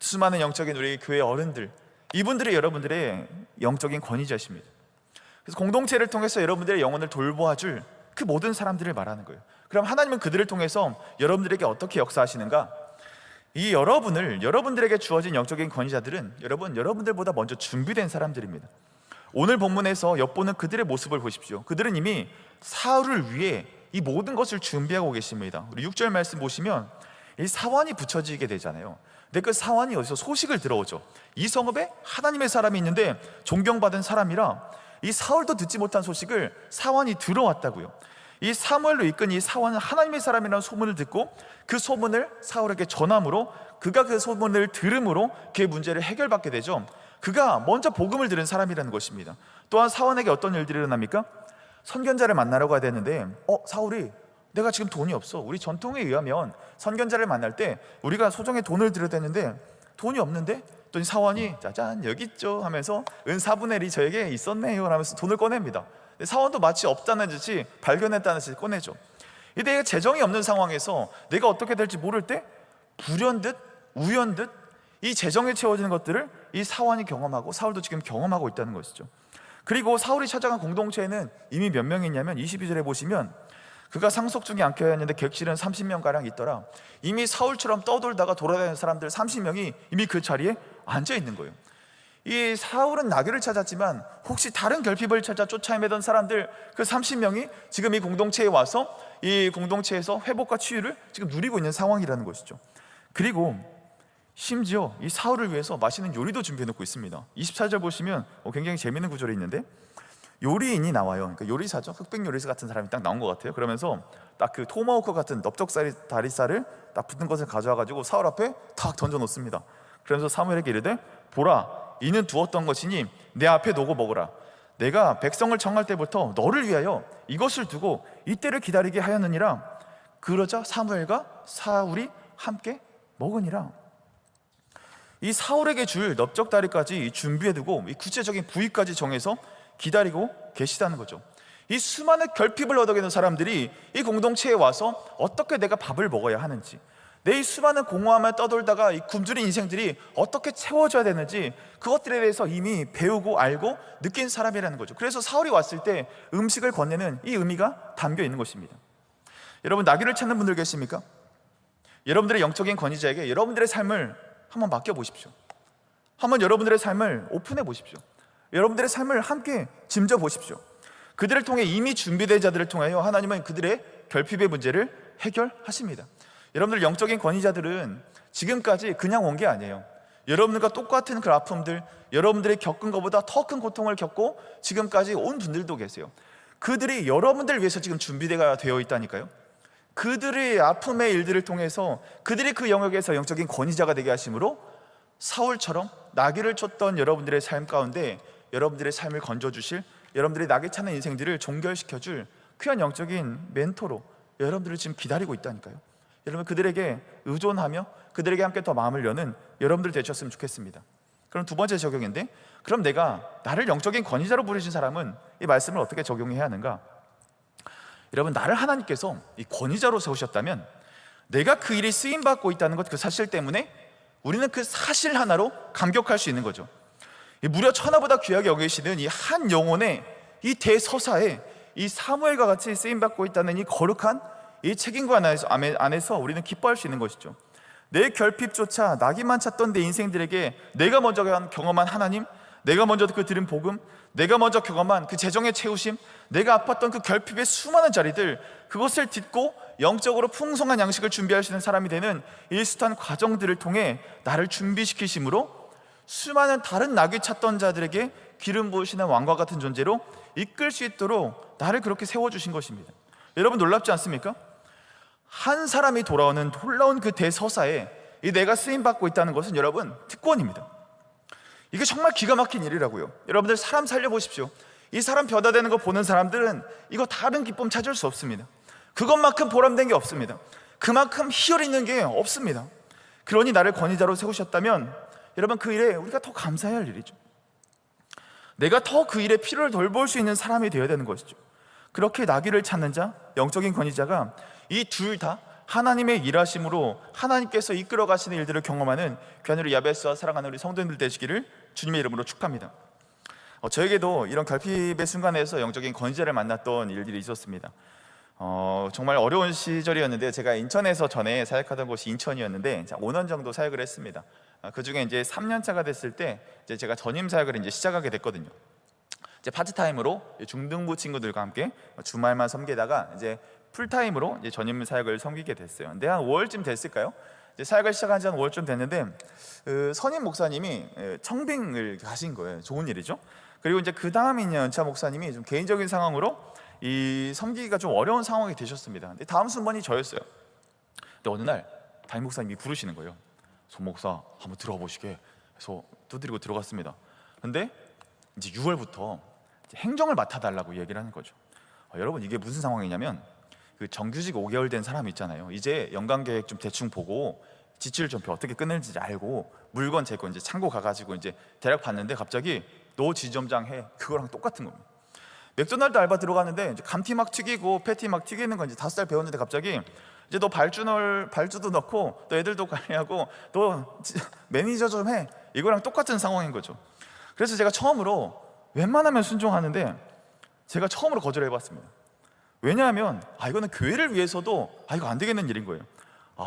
수많은 영적인 우리 교회 어른들, 이분들이 여러분들의 영적인 권위자십니다. 그래서 공동체를 통해서 여러분들의 영혼을 돌보아줄 그 모든 사람들을 말하는 거예요. 그럼 하나님은 그들을 통해서 여러분들에게 어떻게 역사하시는가? 이 여러분들에게 주어진 영적인 권위자들은 여러분들보다 먼저 준비된 사람들입니다. 오늘 본문에서 엿보는 그들의 모습을 보십시오. 그들은 이미 사울을 위해 이 모든 것을 준비하고 계십니다. 우리 6절 말씀 보시면 이 사환이 붙여지게 되잖아요. 근데 그 사환이 어디서 소식을 들어오죠. 이 성읍에 하나님의 사람이 있는데 존경받은 사람이라, 이 사울도 듣지 못한 소식을 사환이 들어왔다고요. 이 사무엘로 이끈 이 사환은 하나님의 사람이라는 소문을 듣고 그 소문을 사울에게 전함으로, 그가 그 소문을 들음으로 그의 문제를 해결받게 되죠. 그가 먼저 복음을 들은 사람이라는 것입니다. 또한 사환에게 어떤 일들이 일어납니까? 선견자를 만나러 가야 되는데 사울이, 내가 지금 돈이 없어. 우리 전통에 의하면 선견자를 만날 때 우리가 소정의 돈을 드려야 되는데 돈이 없는데, 또 사원이 짜잔 여기 있죠 하면서 은 4분의 1이 저에게 있었네요 하면서 돈을 꺼냅니다. 사원도 마치 없다는 듯이 발견했다는 듯이 꺼내죠. 이때 재정이 없는 상황에서 내가 어떻게 될지 모를 때 불현듯 우연듯 이 재정에 채워지는 것들을 이 사원이 경험하고 사울도 지금 경험하고 있다는 것이죠. 그리고 사울이 찾아간 공동체에는 이미 몇 명이 있냐면 22절에 보시면 그가 상속 중에 앉혀야 했는데 객실은 30명가량 있더라. 이미 사울처럼 떠돌다가 돌아다니는 사람들 30명이 이미 그 자리에 앉아 있는 거예요. 이 사울은 나귀를 찾았지만 혹시 다른 결핍을 찾아 쫓아 헤매던 사람들 그 30명이 지금 이 공동체에 와서 이 공동체에서 회복과 치유를 지금 누리고 있는 상황이라는 것이죠. 그리고 심지어 이 사울을 위해서 맛있는 요리도 준비해 놓고 있습니다. 24절 보시면 굉장히 재밌는 구절이 있는데 요리인이 나와요. 그러니까 요리사죠. 흑백 요리사 같은 사람이 딱 나온 것 같아요. 그러면서 딱 그 토마호크 같은 넓적살이 다리살을 딱 붙은 것을 가져와 가지고 사울 앞에 탁 던져 놓습니다. 그러면서 사무엘에게 이르되 보라, 이는 두었던 것이니 내 앞에 놓고 먹으라. 내가 백성을 청할 때부터 너를 위하여 이것을 두고 이때를 기다리게 하였느니라. 그러자 사무엘과 사울이 함께 먹으니라. 이 사울에게 줄 넓적다리까지 준비해두고 이 구체적인 부위까지 정해서 기다리고 계시다는 거죠. 이 수많은 결핍을 얻어가는 사람들이 이 공동체에 와서 어떻게 내가 밥을 먹어야 하는지, 내 이 수많은 공허함을 떠돌다가 이 굶주린 인생들이 어떻게 채워져야 되는지 그것들에 대해서 이미 배우고 알고 느낀 사람이라는 거죠. 그래서 사울이 왔을 때 음식을 건네는 이 의미가 담겨 있는 것입니다. 여러분, 나귀를 찾는 분들 계십니까? 여러분들의 영적인 권위자에게 여러분들의 삶을 한번 맡겨보십시오. 한번 여러분들의 삶을 오픈해 보십시오. 여러분들의 삶을 함께 짐져 보십시오. 그들을 통해 이미 준비된 자들을 통하여 하나님은 그들의 결핍의 문제를 해결하십니다. 여러분들 영적인 권위자들은 지금까지 그냥 온 게 아니에요. 여러분들과 똑같은 그 아픔들, 여러분들이 겪은 것보다 더 큰 고통을 겪고 지금까지 온 분들도 계세요. 그들이 여러분들 위해서 지금 준비되어 있다니까요. 그들의 아픔의 일들을 통해서 그들이 그 영역에서 영적인 권위자가 되게 하심으로 사울처럼 나귀를 쫓던 여러분들의 삶 가운데 여러분들의 삶을 건져주실, 여러분들이 나귀 찾는 인생들을 종결시켜줄 귀한 영적인 멘토로 여러분들을 지금 기다리고 있다니까요. 여러분, 그들에게 의존하며 그들에게 함께 더 마음을 여는 여러분들 되셨으면 좋겠습니다. 그럼 두 번째 적용인데, 그럼 내가 나를 영적인 권위자로 부르신 사람은 이 말씀을 어떻게 적용해야 하는가? 여러분, 나를 하나님께서 이 권위자로 세우셨다면 내가 그 일이 쓰임받고 있다는 것, 그 사실 때문에 우리는 그 사실 하나로 감격할 수 있는 거죠. 무려 천하보다 귀하게 여기시는 이 한 영혼의 이 대서사에 이 사무엘과 같이 쓰임받고 있다는 이 거룩한 이 책임과 안에서 우리는 기뻐할 수 있는 것이죠. 내 결핍조차 나기만 찾던 내 인생들에게 내가 먼저 경험한 하나님, 내가 먼저 그 들은 복음, 내가 먼저 경험한 그 재정의 채우심, 내가 아팠던 그 결핍의 수많은 자리들, 그것을 딛고 영적으로 풍성한 양식을 준비할 수 있는 사람이 되는 일수탄 과정들을 통해 나를 준비시키심으로 수많은 다른 나귀 찾던 자들에게 기름 부으시는 왕과 같은 존재로 이끌 수 있도록 나를 그렇게 세워주신 것입니다. 여러분, 놀랍지 않습니까? 한 사람이 돌아오는 놀라운 그 대서사에 이 내가 쓰임받고 있다는 것은 여러분 특권입니다. 이게 정말 기가 막힌 일이라고요. 여러분들 사람 살려보십시오. 이 사람 변화되는 거 보는 사람들은 이거 다른 기쁨 찾을 수 없습니다. 그것만큼 보람된 게 없습니다. 그만큼 희열 있는 게 없습니다. 그러니 나를 권위자로 세우셨다면 여러분, 그 일에 우리가 더 감사해야 할 일이죠. 내가 더 그 일에 필요를 돌볼 수 있는 사람이 되어야 되는 것이죠. 그렇게 나귀를 찾는 자, 영적인 권위자가 이 둘 다 하나님의 일하심으로 하나님께서 이끌어 가시는 일들을 경험하는 귀한 우리 야베스와 사랑하는 우리 성도님들 되시기를 주님의 이름으로 축복합니다. 저에게도 이런 결핍의 순간에서 영적인 권위자를 만났던 일들이 있었습니다. 정말 어려운 시절이었는데, 제가 인천에서 전에 사역하던 곳이 인천이었는데 5년 정도 사역을 했습니다. 그 중에 이제 3년 차가 됐을 때 이제 제가 전임 사역을 이제 시작하게 됐거든요. 이제 파트타임으로 중등부 친구들과 함께 주말만 섬기다가 이제 풀타임으로 이제 전임 사역을 섬기게 됐어요. 근데 한 5월쯤 됐을까요? 이제 사역을 시작한 지 한 5월쯤 됐는데 선임 목사님이 청빙을 가신 거예요. 좋은 일이죠. 그리고 이제 그 다음에 있는 연차 목사님이 좀 개인적인 상황으로 이 섬기기가 좀 어려운 상황이 되셨습니다. 근데 다음 순번이 저였어요. 근데 어느 날 담임 목사님이 부르시는 거예요. 송 목사 한번 들어가 보시게 해서 두드리고 들어갔습니다. 근데 이제 6월부터 이제 행정을 맡아달라고 얘기를 하는 거죠. 여러분, 이게 무슨 상황이냐면 그 정규직 5개월 된 사람 있잖아요. 이제 연간 계획 좀 대충 보고 지출 전표 어떻게 끊을지 알고 물건 재고 이제 창고 가가지고 이제 대략 봤는데 갑자기 너 지점장 해, 그거랑 똑같은 겁니다. 맥도날드 알바 들어갔는데 이제 감튀 막 튀기고 패티 막 튀기는 건 이제 5살 배웠는데 갑자기 이제 너 발주도 넣고 너 애들도 관리하고 너 매니저 좀 해, 이거랑 똑같은 상황인 거죠. 그래서 제가 처음으로 웬만하면 순종하는데 제가 처음으로 거절해봤습니다. 왜냐하면 이거는 교회를 위해서도 이거 안 되겠는 일인 거예요.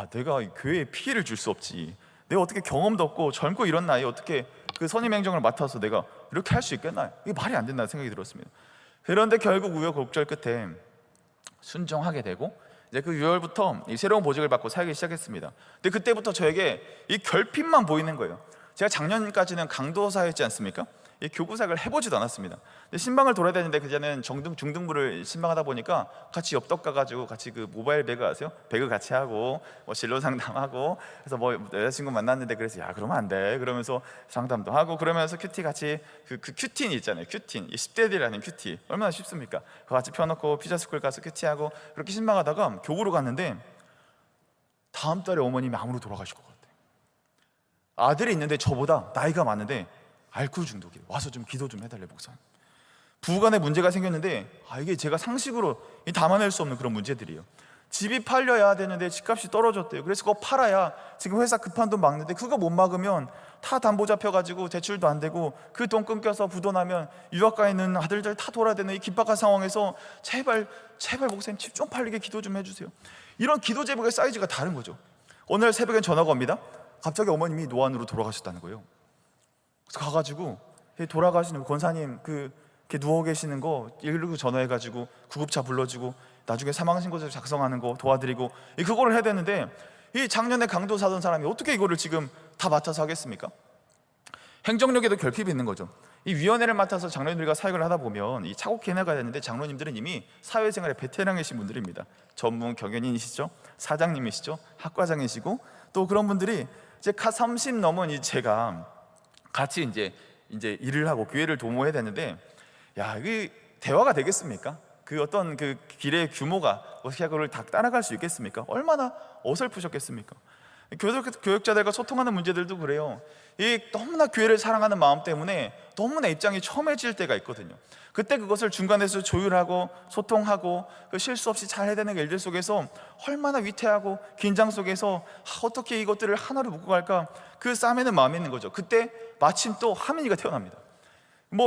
내가 교회에 피해를 줄 수 없지. 내가 어떻게 경험도 없고 젊고 이런 나이에 어떻게 그 선임 행정을 맡아서 내가 이렇게 할 수 있겠나? 이게 말이 안 된다는 생각이 들었습니다. 그런데 결국 우여곡절 끝에 순종하게 되고 이제 그 6월부터 이 새로운 보직을 받고 살기 시작했습니다. 근데 그때부터 저에게 이 결핍만 보이는 거예요. 제가 작년까지는 강도사였지 않습니까? 이 교구사를 해보지도 않았습니다. 근데 신방을 돌아야 되는데 그전에는 중등부를 신방하다 보니까 같이 엽떡 가가지고 같이 그 모바일 배그 아세요? 배그 같이 하고 뭐 진로 상담하고 그래서 뭐 여자친구 만났는데 그래서 야 그러면 안 돼 그러면서 상담도 하고 그러면서 큐티 같이 그 큐틴 있잖아요. 큐틴 10대들이라는 큐티 얼마나 쉽습니까? 그거 같이 펴놓고 피자스쿨 가서 큐티하고 그렇게 신방하다가 교구로 갔는데 다음 달에 어머님이 암으로 돌아가실 것 같아요. 아들이 있는데 저보다 나이가 많은데 알코올 중독이에요. 와서 좀 기도 좀 해달래 목사님. 부부간에 문제가 생겼는데 이게 제가 상식으로 담아낼 수 없는 그런 문제들이에요. 집이 팔려야 되는데 집값이 떨어졌대요. 그래서 그거 팔아야 지금 회사 급한 돈 막는데 그거 못 막으면 타 담보 잡혀가지고 대출도 안 되고 그 돈 끊겨서 부도나면 유학 가 있는 아들들 다 돌아야 되는 이 긴박한 상황에서 제발 목사님 집 좀 팔리게 기도 좀 해주세요. 이런 기도 제목의 사이즈가 다른 거죠. 어느 날 새벽에 전화가 옵니다. 갑자기 어머님이 노안으로 돌아가셨다는 거예요. 그래서 가가지고 돌아가시는 권사님 이렇게 누워 계시는 거 119 전화해가지고 구급차 불러주고 나중에 사망신고서 작성하는 거 도와드리고 그거를 해야 되는데 이 작년에 강도 사던 사람이 어떻게 이거를 지금 다 맡아서 하겠습니까? 행정력에도 결핍이 있는 거죠. 이 위원회를 맡아서 장로님들과 사역을 하다 보면 이 차곡히 해나가야 되는데 장로님들은 이미 사회생활에 베테랑이신 분들입니다. 전문 경연인이시죠, 사장님이시죠, 학과장이시고 또 그런 분들이 이제 30 넘은 제가 같이 이제 일을 하고 교회를 도모해야 되는데 이게 대화가 되겠습니까? 그 어떤 그 길의 규모가 어떻게 그걸 다 따라갈 수 있겠습니까? 얼마나 어설프셨겠습니까? 교역자들과 소통하는 문제들도 그래요. 너무나 교회를 사랑하는 마음 때문에 너무나 입장이 첨예질 때가 있거든요. 그때 그것을 중간에서 조율하고 소통하고 그 실수 없이 잘 해야 되는 일들 속에서 얼마나 위태하고 긴장 속에서 어떻게 이것들을 하나로 묶고 갈까 그 싸매는 마음이 있는 거죠. 그때 마침 또 하민이가 태어납니다.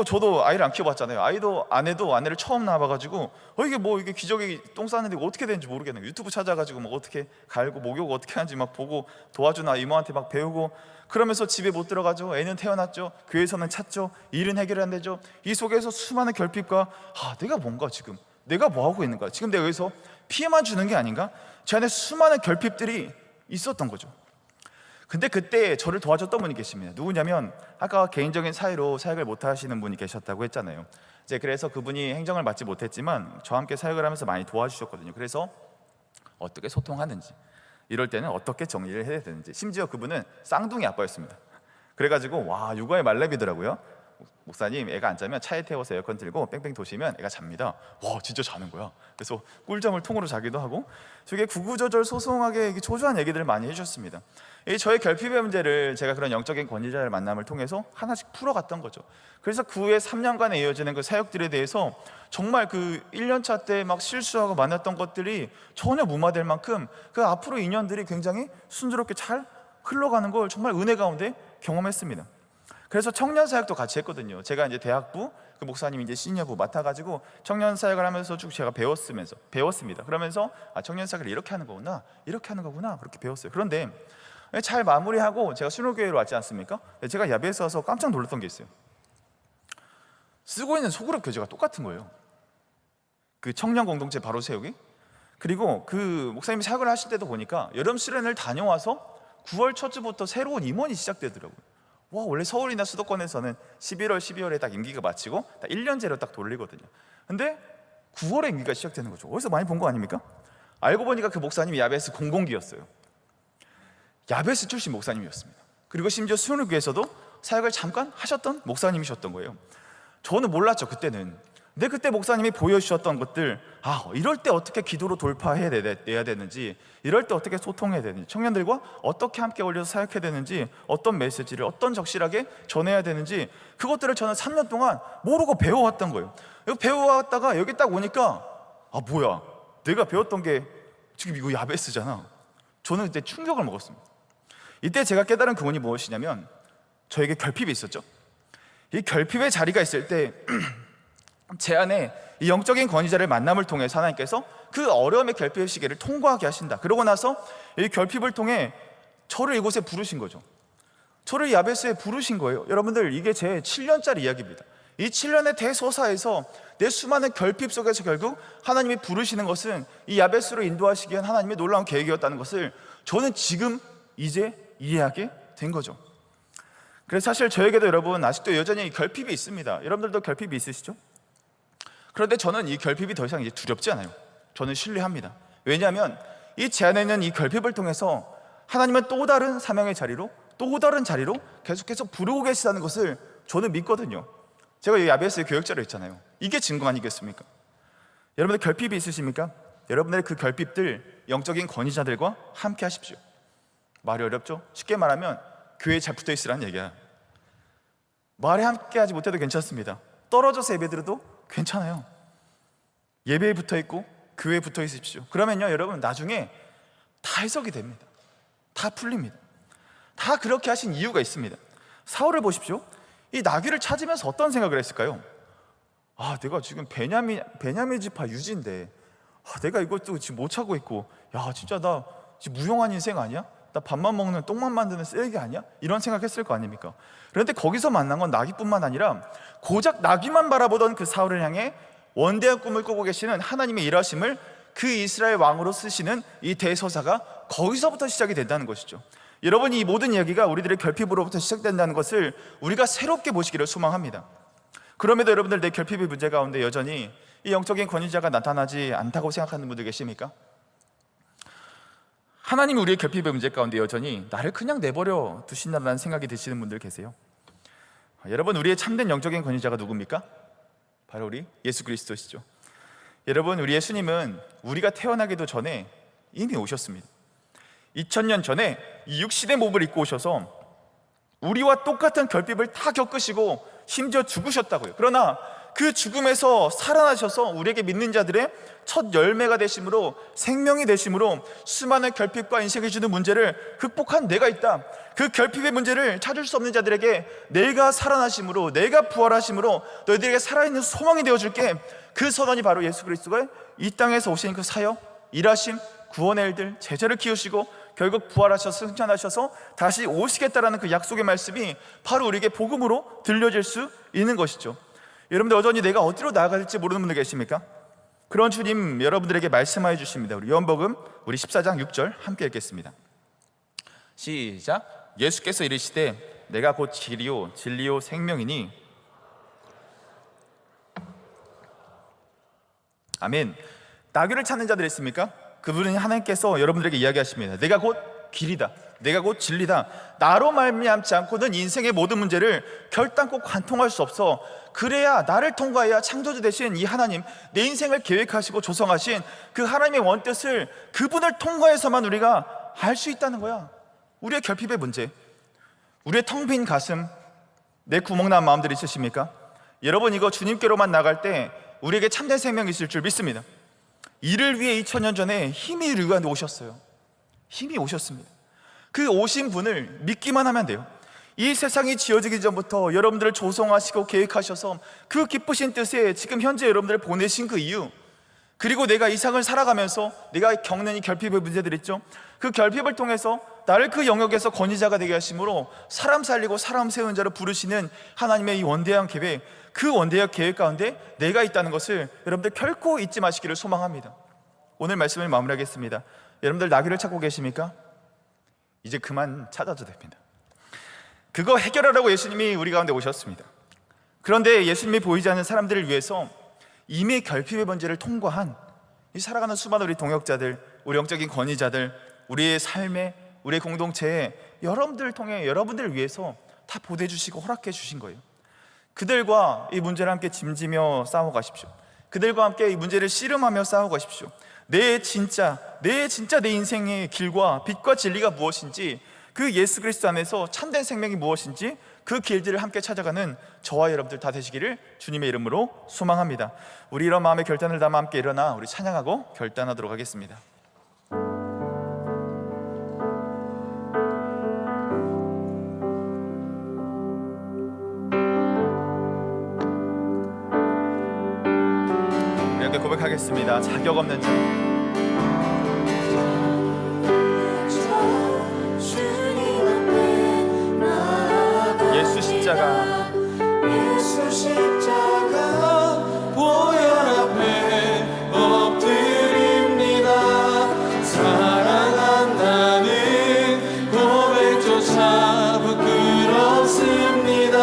저도 아이를 안 키워봤잖아요. 아내를 처음 낳아봐가지고 이게 기저귀 똥 싸는데 어떻게 되는지 모르겠는 거예요. 유튜브 찾아가지고 어떻게 갈고 목욕 어떻게 하는지 막 보고 도와주나 이모한테 막 배우고 그러면서 집에 못 들어가죠. 애는 태어났죠. 교회에서는 찾죠. 일은 해결이 안 되죠. 이 속에서 수많은 결핍과 내가 뭔가 지금 내가 뭐 하고 있는 거야? 지금 내가 여기서 피해만 주는 게 아닌가? 제 안에 수많은 결핍들이 있었던 거죠. 근데 그때 저를 도와줬던 분이 계십니다. 누구냐면 아까 개인적인 사이로 사역을 못 하시는 분이 계셨다고 했잖아요. 그래서 그분이 행정을 맡지 못했지만 저와 함께 사역을 하면서 많이 도와주셨거든요. 그래서 어떻게 소통하는지, 이럴 때는 어떻게 정리를 해야 되는지, 심지어 그분은 쌍둥이 아빠였습니다. 그래가지고 육아의 말렙이더라고요. 목사님 애가 안 자면 차에 태워서 에어컨 틀고 뺑뺑 도시면 애가 잡니다. 진짜 자는 거야. 그래서 꿀잠을 통으로 자기도 하고 저게 구구절절 소소하게 조조한 얘기들을 많이 해주셨습니다. 저의 결핍의 문제를 제가 그런 영적인 권위자의 만남을 통해서 하나씩 풀어갔던 거죠. 그래서 그 후에 3년간에 이어지는 그 사역들에 대해서 정말 그 1년차 때 막 실수하고 만났던 것들이 전혀 무마될 만큼 그 앞으로 2년들이 굉장히 순조롭게 잘 흘러가는 걸 정말 은혜 가운데 경험했습니다. 그래서 청년 사역도 같이 했거든요. 제가 이제 대학부, 그 목사님이 이제 시니어부 맡아가지고 청년 사역을 하면서 쭉 제가 배웠습니다. 그러면서 청년 사역을 이렇게 하는 거구나, 이렇게 하는 거구나, 그렇게 배웠어요. 그런데 잘 마무리하고 제가 순호교회로 왔지 않습니까? 제가 야베에서 와서 깜짝 놀랐던 게 있어요. 쓰고 있는 소그룹 교재가 똑같은 거예요. 그 청년 공동체 바로 세우기. 그리고 그 목사님이 사역을 하실 때도 보니까 여름 수련을 다녀와서 9월 첫 주부터 새로운 임원이 시작되더라고요. 원래 서울이나 수도권에서는 11월, 12월에 딱 임기가 마치고 딱 1년제로 딱 돌리거든요. 근데 9월에 임기가 시작되는 거죠. 어디서 많이 본 거 아닙니까? 알고 보니까 그 목사님이 야베스 공동기였어요. 야베스 출신 목사님이었습니다. 그리고 심지어 수원교회에서도 사역을 잠깐 하셨던 목사님이셨던 거예요. 저는 몰랐죠, 그때는. 근데 그때 목사님이 보여주셨던 것들, 이럴 때 어떻게 기도로 돌파해야 되는지, 이럴 때 어떻게 소통해야 되는지, 청년들과 어떻게 함께 어울려서 사역해야 되는지, 어떤 메시지를 어떤 적실하게 전해야 되는지, 그것들을 저는 3년 동안 모르고 배워왔던 거예요. 배워왔다가 여기 딱 오니까 뭐야, 내가 배웠던 게 지금 이거 야베스잖아. 저는 그때 충격을 먹었습니다. 이때 제가 깨달은 교훈이 무엇이냐면 저에게 결핍이 있었죠. 이 결핍의 자리가 있을 때 제 안에 이 영적인 권위자를 만남을 통해서 하나님께서 그 어려움의 결핍의 시기를 통과하게 하신다. 그러고 나서 이 결핍을 통해 저를 이곳에 부르신 거죠. 저를 야베스에 부르신 거예요. 여러분들, 이게 제 7년짜리 이야기입니다. 이 7년의 대소사에서 내 수많은 결핍 속에서 결국 하나님이 부르시는 것은 이 야베스로 인도하시기 위한 하나님의 놀라운 계획이었다는 것을 저는 지금 이제 이해하게 된 거죠. 그래서 사실 저에게도 여러분 아직도 여전히 결핍이 있습니다. 여러분들도 결핍이 있으시죠? 그런데 저는 이 결핍이 더 이상 이제 두렵지 않아요. 저는 신뢰합니다. 왜냐하면 이 제 안에 있는 이 결핍을 통해서 하나님은 또 다른 사명의 자리로, 또 다른 자리로 계속해서 부르고 계시다는 것을 저는 믿거든요. 제가 이 야베스의 교역자로 했잖아요. 이게 증거 아니겠습니까? 여러분들 결핍이 있으십니까? 여러분들의 그 결핍들 영적인 권위자들과 함께 하십시오. 말이 어렵죠? 쉽게 말하면 교회에 잘 붙어 있으라는 얘기야. 말에 함께 하지 못해도 괜찮습니다. 떨어져서 예배드려도 괜찮아요. 예배에 붙어 있고 교회에 붙어 있으십시오. 그러면요 여러분 나중에 다 해석이 됩니다. 다 풀립니다. 다 그렇게 하신 이유가 있습니다. 사울을 보십시오. 이 나귀를 찾으면서 어떤 생각을 했을까요? 내가 지금 베냐민 지파 유지인데 내가 이것도 지금 못 찾고 있고, 야 진짜 나 지금 무용한 인생 아니야? 나 밥만 먹는 똥만 만드는 쓰레기 아니야? 이런 생각했을 거 아닙니까? 그런데 거기서 만난 건 나귀뿐만 아니라 고작 나귀만 바라보던 그 사울을 향해 원대한 꿈을 꾸고 계시는 하나님의 일하심을 그 이스라엘 왕으로 쓰시는 이 대서사가 거기서부터 시작이 된다는 것이죠. 여러분, 이 모든 이야기가 우리들의 결핍으로부터 시작된다는 것을 우리가 새롭게 보시기를 소망합니다. 그럼에도 여러분들 내 결핍의 문제 가운데 여전히 이 영적인 권위자가 나타나지 않다고 생각하는 분들 계십니까? 하나님이 우리의 결핍의 문제 가운데 여전히 나를 그냥 내버려 두신다는 생각이 드시는 분들 계세요. 여러분, 우리의 참된 영적인 권위자가 누굽니까? 바로 우리 예수 그리스도시죠. 여러분, 우리 예수님은 우리가 태어나기도 전에 이미 오셨습니다. 2000년 전에 이 육신의 몸을 입고 오셔서 우리와 똑같은 결핍을 다 겪으시고 심지어 죽으셨다고요. 그러나 그 죽음에서 살아나셔서 우리에게 믿는 자들의 첫 열매가 되심으로, 생명이 되심으로 수많은 결핍과 인생이 주는 문제를 극복한 내가 있다. 그 결핍의 문제를 찾을 수 없는 자들에게 내가 살아나심으로, 내가 부활하심으로 너희들에게 살아있는 소망이 되어줄게. 그 선언이 바로 예수 그리스도가 이 땅에서 오신 그 사역, 일하심, 구원의 일들, 제자를 키우시고 결국 부활하셔서 승천하셔서 다시 오시겠다라는 그 약속의 말씀이 바로 우리에게 복음으로 들려질 수 있는 것이죠. 여러분들, 여전히 내가 어디로 나아갈지 모르는 분들 계십니까? 그런 주님 여러분들에게 말씀하여 주십니다. 우리 요한복음 우리 14장 6절 함께 읽겠습니다. 시작. 예수께서 이르시되 내가 곧 길이요 진리요 생명이니. 아멘. 나귀를 찾는 자들 있습니까? 그분은 하나님께서 여러분들에게 이야기하십니다. 내가 곧 길이다, 내가 곧 진리다. 나로 말미암지 않고는 인생의 모든 문제를 결단코 관통할 수 없어. 그래야 나를 통과해야 창조주 되신 이 하나님, 내 인생을 계획하시고 조성하신 그 하나님의 원뜻을, 그분을 통과해서만 우리가 알 수 있다는 거야. 우리의 결핍의 문제, 우리의 텅 빈 가슴, 내 구멍난 마음들 있으십니까? 여러분, 이거 주님께로만 나갈 때 우리에게 참된 생명이 있을 줄 믿습니다. 이를 위해 2000년 전에 힘이 우리 가운데 오셨어요. 힘이 오셨습니다. 그 오신 분을 믿기만 하면 돼요. 이 세상이 지어지기 전부터 여러분들을 조성하시고 계획하셔서 그 기쁘신 뜻에 지금 현재 여러분들을 보내신 그 이유, 그리고 내가 이 삶을 살아가면서 내가 겪는 이 결핍의 문제들 있죠. 그 결핍을 통해서 나를 그 영역에서 권위자가 되게 하심으로 사람 살리고 사람 세우는 자로 부르시는 하나님의 이 원대한 계획, 그 원대한 계획 가운데 내가 있다는 것을 여러분들 결코 잊지 마시기를 소망합니다. 오늘 말씀을 마무리하겠습니다. 여러분들 나귀를 찾고 계십니까? 이제 그만 찾아도 됩니다. 그거 해결하라고 예수님이 우리 가운데 오셨습니다. 그런데 예수님이 보이지 않는 사람들을 위해서 이미 결핍의 문제를 통과한 이 살아가는 수많은 우리 동역자들, 우리 영적인 권위자들, 우리의 삶에, 우리의 공동체에 여러분들을 통해 여러분들을 위해서 다 보내주시고 허락해 주신 거예요. 그들과 이 문제를 함께 짐지며 싸워가십시오. 그들과 함께 이 문제를 씨름하며 싸워가십시오. 내 인생의 길과 빛과 진리가 무엇인지, 그 예수 그리스도 안에서 참된 생명이 무엇인지 그 길들을 함께 찾아가는 저와 여러분들 다 되시기를 주님의 이름으로 소망합니다. 우리 이런 마음의 결단을 담아 함께 일어나 우리 찬양하고 결단하도록 하겠습니다. 함께 고백하겠습니다. 자격 없는 자. 예수 십자가 보혈 앞에 엎드립니다. 사랑한다는 고백조차 부끄럽습니다.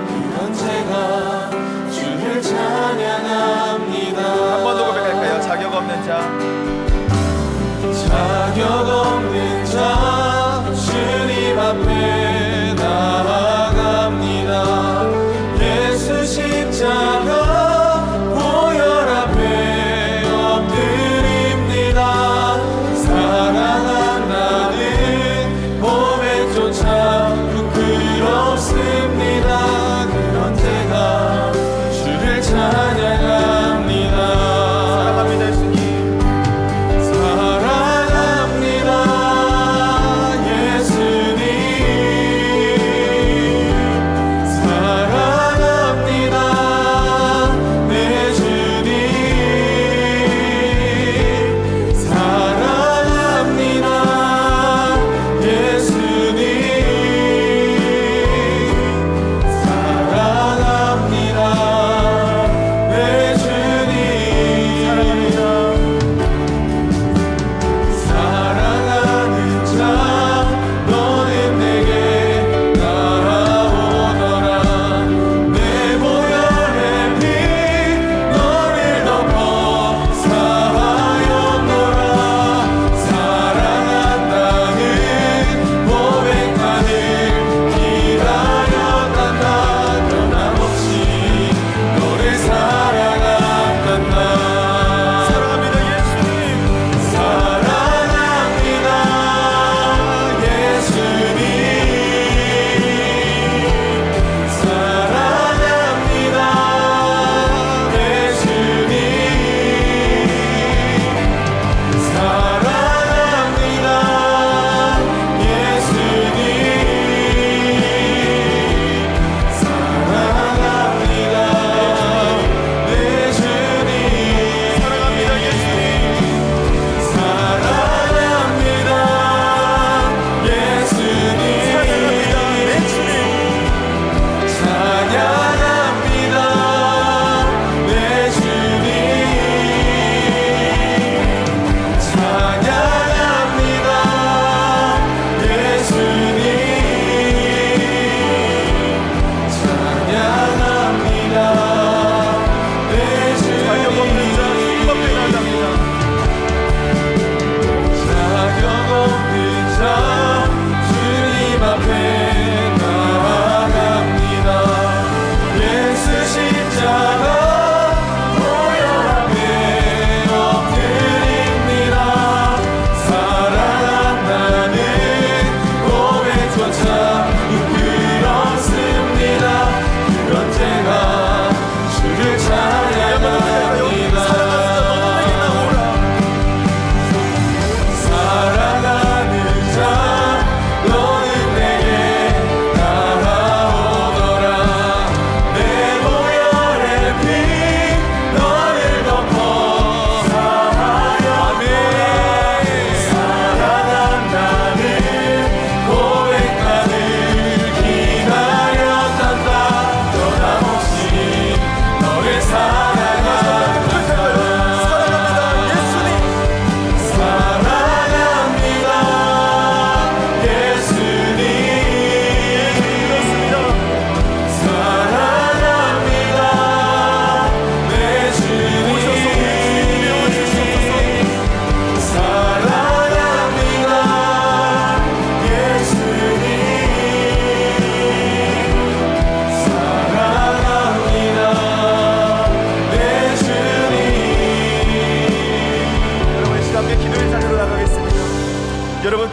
그런 제가 주를 찬양합니다. 한 번 더 고백할까요? 자격 없는 자. 자격 없는 자 주님 앞에 나아갑니다. 예수 십자가 보혈 앞에 엎드립니다. 사랑한다는 고백조차 부끄럽습니다. 그런 제가 주를 찬양합니다. 사랑합니다 예수님.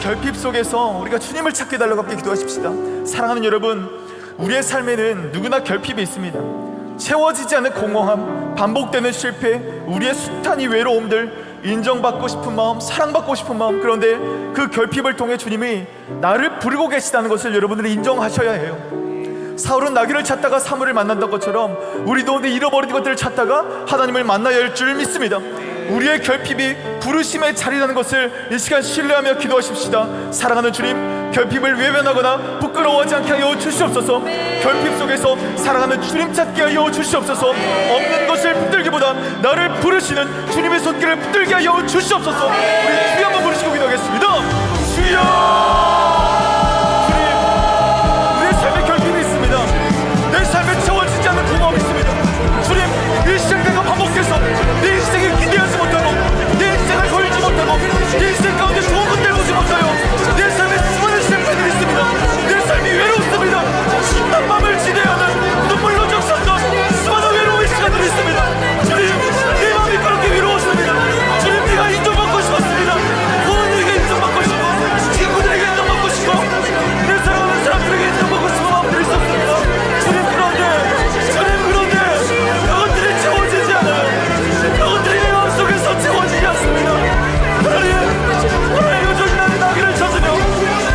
결핍 속에서 우리가 주님을 찾게 달라고 함께 기도하십시다. 사랑하는 여러분, 우리의 삶에는 누구나 결핍이 있습니다. 채워지지 않는 공허함, 반복되는 실패, 우리의 숱한 이 외로움들, 인정받고 싶은 마음, 사랑받고 싶은 마음, 그런데 그 결핍을 통해 주님이 나를 부르고 계시다는 것을 여러분들이 인정하셔야 해요. 사울은 나귀를 찾다가 사무엘을 만난던 것처럼 우리도 내 잃어버린 것들을 찾다가 하나님을 만나야 할 줄 믿습니다. 우리의 결핍이 부르심의 자리라는 것을 이 시간 신뢰하며 기도하십시다. 사랑하는 주님, 결핍을 외면하거나 부끄러워하지 않게 하여 주시옵소서. 결핍 속에서 사랑하는 주님 찾게 하여 주시옵소서. 없는 것을 붙들기보다 나를 부르시는 주님의 손길을 붙들게 하여 주시옵소서. 우리 주여 한번 부르시고 기도하겠습니다. 주여! 주님, 우리의 삶에 결핍이 있습니다. 내 삶에 채워지지 않는 공허함이 있습니다. 주님, 이 시간 내가 반복해서 내 인생을 기대하지 못하고 내 인생을 걸지 못하고 내 인생 가운데 좋은 것들 보지 못하여 내 삶에 수많은 실패들이 있습니다. 내 삶이 외롭습니다. 신난 마음을 지대하는 눈물로 적셨던 수많은 외로움의 시간들이 있습니다. 주님, 내 마음이 그렇게 외로웠습니다. 주님, 네가 인정받고 싶었습니다. 부모님에게 인정받고 싶고 친구들에게 인정받고 싶고 내 사랑하는 사람들에게 인정받고 싶은 마음들이 있었습니다. 주님, 그런데 그것들이 채워지지 않아요. 그것들이 내 마음속에서 채워지지 않습니다. 하나님, 요즘 나는 나귀를 찾으며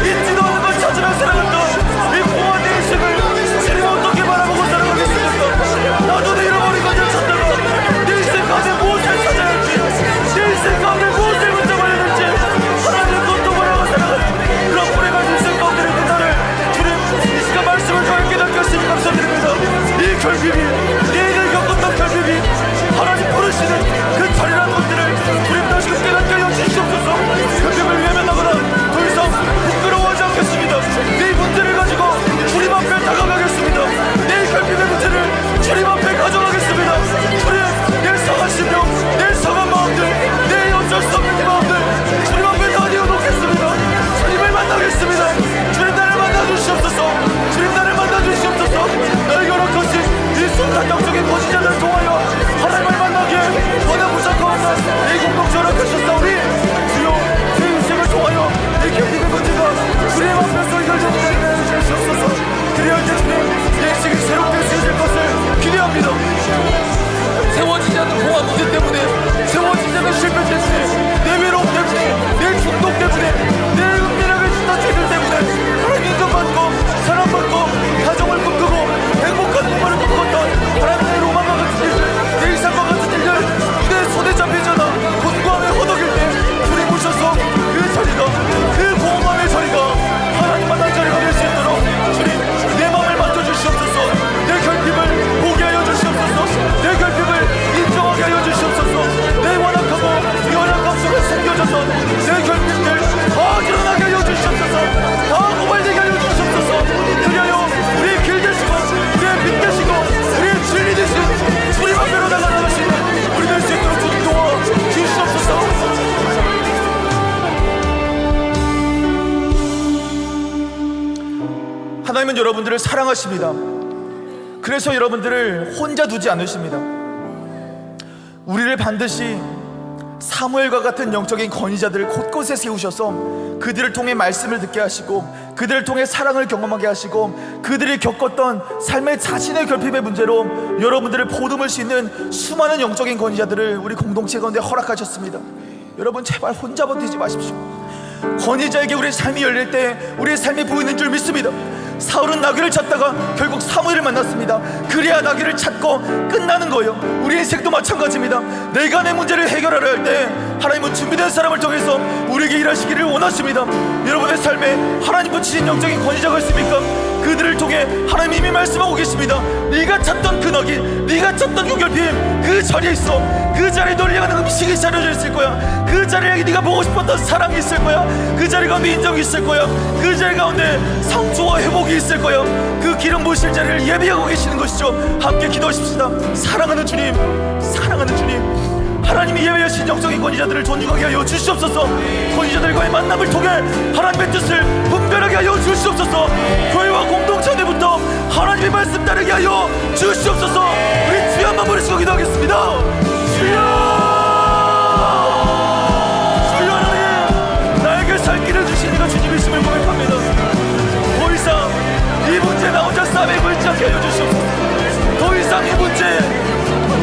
잊지도 않은 것 찾으며 살아갔던 이 공허한 내 인생을 주님 어떻게 바라보고 살아가겠습니까? 나도 내 잃어버린 것을 찾다가 내 인생 가운데 무엇을 찾아야 할지, 내 인생 가운데 무엇을 붙잡아야 될지 하나님 그것도 바라고 살아가는 그런 불행한 인생 가운데 있는 나를 주님 이 시간 말씀을 통해 깨닫게 하시니 감사드립니다. 이 결핍이, 내가 겪었던 결핍이 하나님 부르시는 그 자리라는 것들을 주님 다시금 깨닫게 하여 주시옵소서. 결핍을 외면하거나 더 이상 부끄러워하지 않겠습니다. 내 문제를 가지고 주님 앞에 다가가겠습니다. 내 결핍의 문제를 주님 앞에 가져가겠습니다. 주님, 내 상한 심령, 내 상한 마음들, 내 어쩔 수 없는 이 마음들 주님 앞에 다 내어놓겠습니다. 주님을 만나겠습니다. 주님, 나를 만나주시옵소서. 주님, 나를 만나주시옵소서. 나에게 허락하신 이 순간 영적인 거짓자들을 통하여 하나님을 만나기에 원하 무작고 만난 이 공동체 허락하셨사오니 주여, 제 인생을 통하여 내 결핍의 문제가 주님 앞에서 해결되는 줄 주옵소서. 그리할 때 주님, 내 인생이 새롭게 쓰여질 것을 기대합니다. 세워지지 않는 공허한 문제 때문에, 세워지지 않는 실패 때문에, 내 외로움 때문에, 내 중독 때문에, 내 은밀하게 짓던 죄들 때문에 하나님 인정받고 사랑받고 가정을 꿈꾸고 행복한 꿈을 꿈꿨던 하나님의 로망과 같은 일들, 내 이상과 같은 일들 내 손에 잡히잖아. 곤고함에 허덕일 때 주님 오셔서 그 자리가, 그 공허함의 자리가 하나님 만난 자리가 될 수 있도록 주님 내 마음을 만져주시옵소서. 내 결핍을 보게 하여 주시옵소서. 내 결핍을 인정하게 하여 주시옵소서. 내 완악하고 연약함 속에 숨겨져서 내 결핍들 다 드러나게 하여 주시옵소서. 다 고발되게 하여 주시옵소서. 그리하여 우리의 길 되시고 우리의 빛 되시고 우리의 진리 되신 주님 앞으로 나가시는 우리 될 수 있도록 주님 도와 주시옵소서. 하나님은 여러분들을 사랑하십니다. 그래서 여러분들을 혼자 두지 않으십니다. 우리를 반드시 사무엘과 같은 영적인 권위자들을 곳곳에 세우셔서 그들을 통해 말씀을 듣게 하시고 그들을 통해 사랑을 경험하게 하시고 그들이 겪었던 삶의 자신의 결핍의 문제로 여러분들을 보듬을 수 있는 수많은 영적인 권위자들을 우리 공동체 가운데 허락하셨습니다. 여러분, 제발 혼자 버티지 마십시오. 권위자에게 우리의 삶이 열릴 때 우리의 삶이 보이는 줄 믿습니다. 사울은 나귀를 찾다가 결국 사무엘을 만났습니다. 그래야 나귀를 찾고 끝나는 거예요. 우리 인생도 마찬가지입니다. 내가 내 문제를 해결하려 할 때 하나님은 준비된 사람을 통해서 우리에게 일하시기를 원하십니다. 여러분의 삶에 하나님 붙이신 영적인 권위자가 있습니까? 그들을 통해 하나님이 이미 말씀하고 계십니다. 네가 찾던 그 나귀, 네가 찾던 그 결핍, 그 자리에 있어. 그 자리에 너를 향하는 음식이 차려져 있을 거야. 그 자리에 네가 보고 싶었던 사랑이 있을 거야. 그 자리 가운데 인정이 있을 거야. 그 자리 가운데 상처와 회복이 있을 거야. 그 기름 부으실 자리를 예비하고 계시는 것이죠. 함께 기도하십시다. 사랑하는 주님, 사랑하는 주님, 하나님이 예배하신 영적인 권위자들을 존중하게 하여 주시옵소서. 권위자들과의 만남을 통해 하나님의 뜻을 분별하게 하여 주시옵소서. 교회와 공동체 내부터 하나님의 말씀 따르게 하여 주시옵소서. 우리 주여 한번 부르시고 기도하겠습니다. 주여, 주여, 하나님 나에게 살 길을 주신 이가 주님이심을 고백합니다. 더 이상 이 문제 나 혼자 싸매고 있지 않게 하여 주시옵소서. 더 이상 이 문제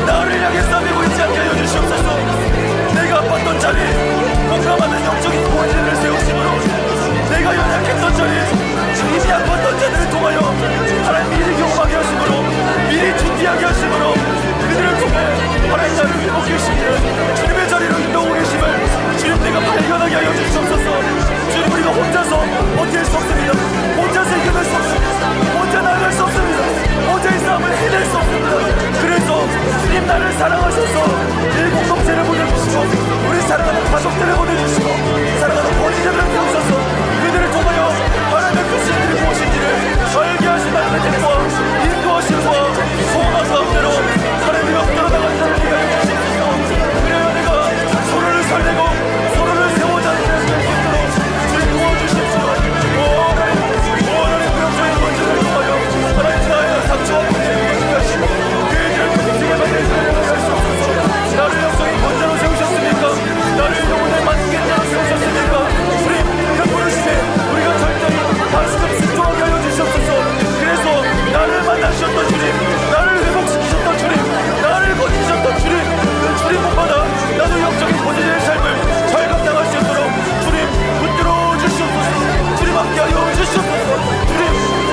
나를 향해 싸매고 있지 않게 하여 주시옵소서. 내가 아팠던 자리 공감하는 영적인 권위를 세우심으로 내가 연약했던 자리 이미 아팠던 자들을 통하여 하나님이 일으켜 나를 사랑하셔서 이 공동체를 보내주시고 우리 사랑하는 가족들을 보내주시고 사랑하는 권위자들을 세우셔서 그들을 통하여 하나님의 그 신들이 무엇인지를 알게 하신 하나님의 뜻과 인도하심과 소망 가운데로 하나님이 앞으로 나가는 자를 위하여 주시옵소서. 그래야 내가 서로를 살리고 서로를 세워자는 수 있도록 주님 도와주십시오. 오늘의 구역적인 문제를 통하여 하나님 나의 상처와 문제를 해결하시고 그들을 공동체에 만들어야 수 없소서. 나를 영적인 권자로 세우셨습니까? 나를 영혼의 만든 자로 세우셨습니까? 주님 그 부르심에 우리가 절대히 다시금 순종하게 하여 주시옵소서. 그래서 나를 만나주셨던 주님, 나를 회복시키셨던 주님, 나를 거치셨던 주님, 그 주님 본받아 나도 영적인 본인의 삶을 잘 감당할 수 있도록 주님 붙들어 주시옵소서. 주님 함께하여 주시옵소서. 주님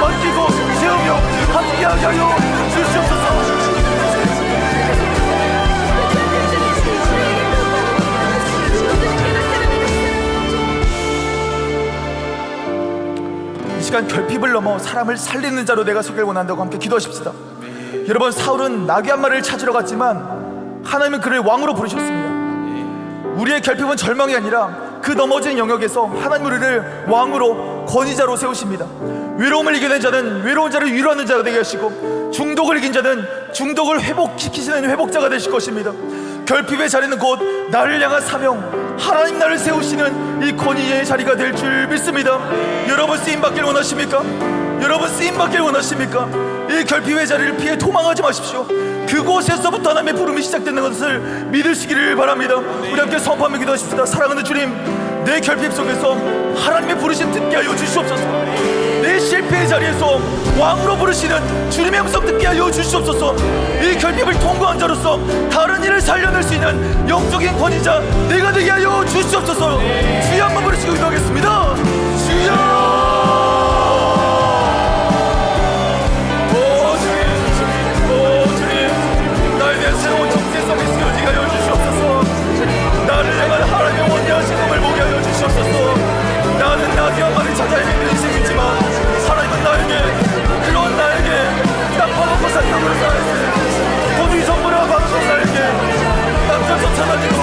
맡기고 세우며 함께하게 하여 주시옵소서. 이 시간 결핍을 넘어 사람을 살리는 자로 내가 서길 원한다고 함께 기도하십시다. 여러분, 사울은 나귀 한 마리를 찾으러 갔지만 하나님은 그를 왕으로 부르셨습니다. 우리의 결핍은 절망이 아니라 그 넘어진 영역에서 하나님 우리를 왕으로 권위자로 세우십니다. 외로움을 이겨낸 자는 외로운 자를 위로하는 자가 되게 하시고 중독을 이긴 자는 중독을 회복시키시는 회복자가 되실 것입니다. 결핍의 자리는 곧 나를 향한 사명, 하나님 나를 세우시는 이 권위의 자리가 될 줄 믿습니다. 여러분 쓰임받길 원하십니까? 여러분 쓰임받길 원하십니까? 이 결핍의 자리를 피해 도망하지 마십시오. 그곳에서부터 하나님의 부름이 시작되는 것을 믿으시기를 바랍니다. 우리 함께 선포하며 기도하십시다. 사랑하는 주님, 내 결핍 속에서 하나님의 부르심 듣게 하여 주시옵소서. 내 실패의 자리에서 왕으로 부르시는 주님의 음성 듣게 하여 주시옵소서. 이 결핍을 통과한 자로서 다른 일을 살려낼 수 있는 영적인 권위자 내가 되게 하여 주시옵소서. 주여 한번 부르시고 기도하겠습니다. 주여. 새로운 정체성이 쓰여지게 하여 주시옵소서. 나를 향한 하나님의 원대하신 꿈을 보게 하여 주시옵소서. 나는 나귀 한 마리 찾아 헤매는 인생이지만 하나님은 나에게, 그런 나에게 딱 파먹고 살던 그런 나에게, 돈 위성부라 받고 나에게 남자 쫓아다니고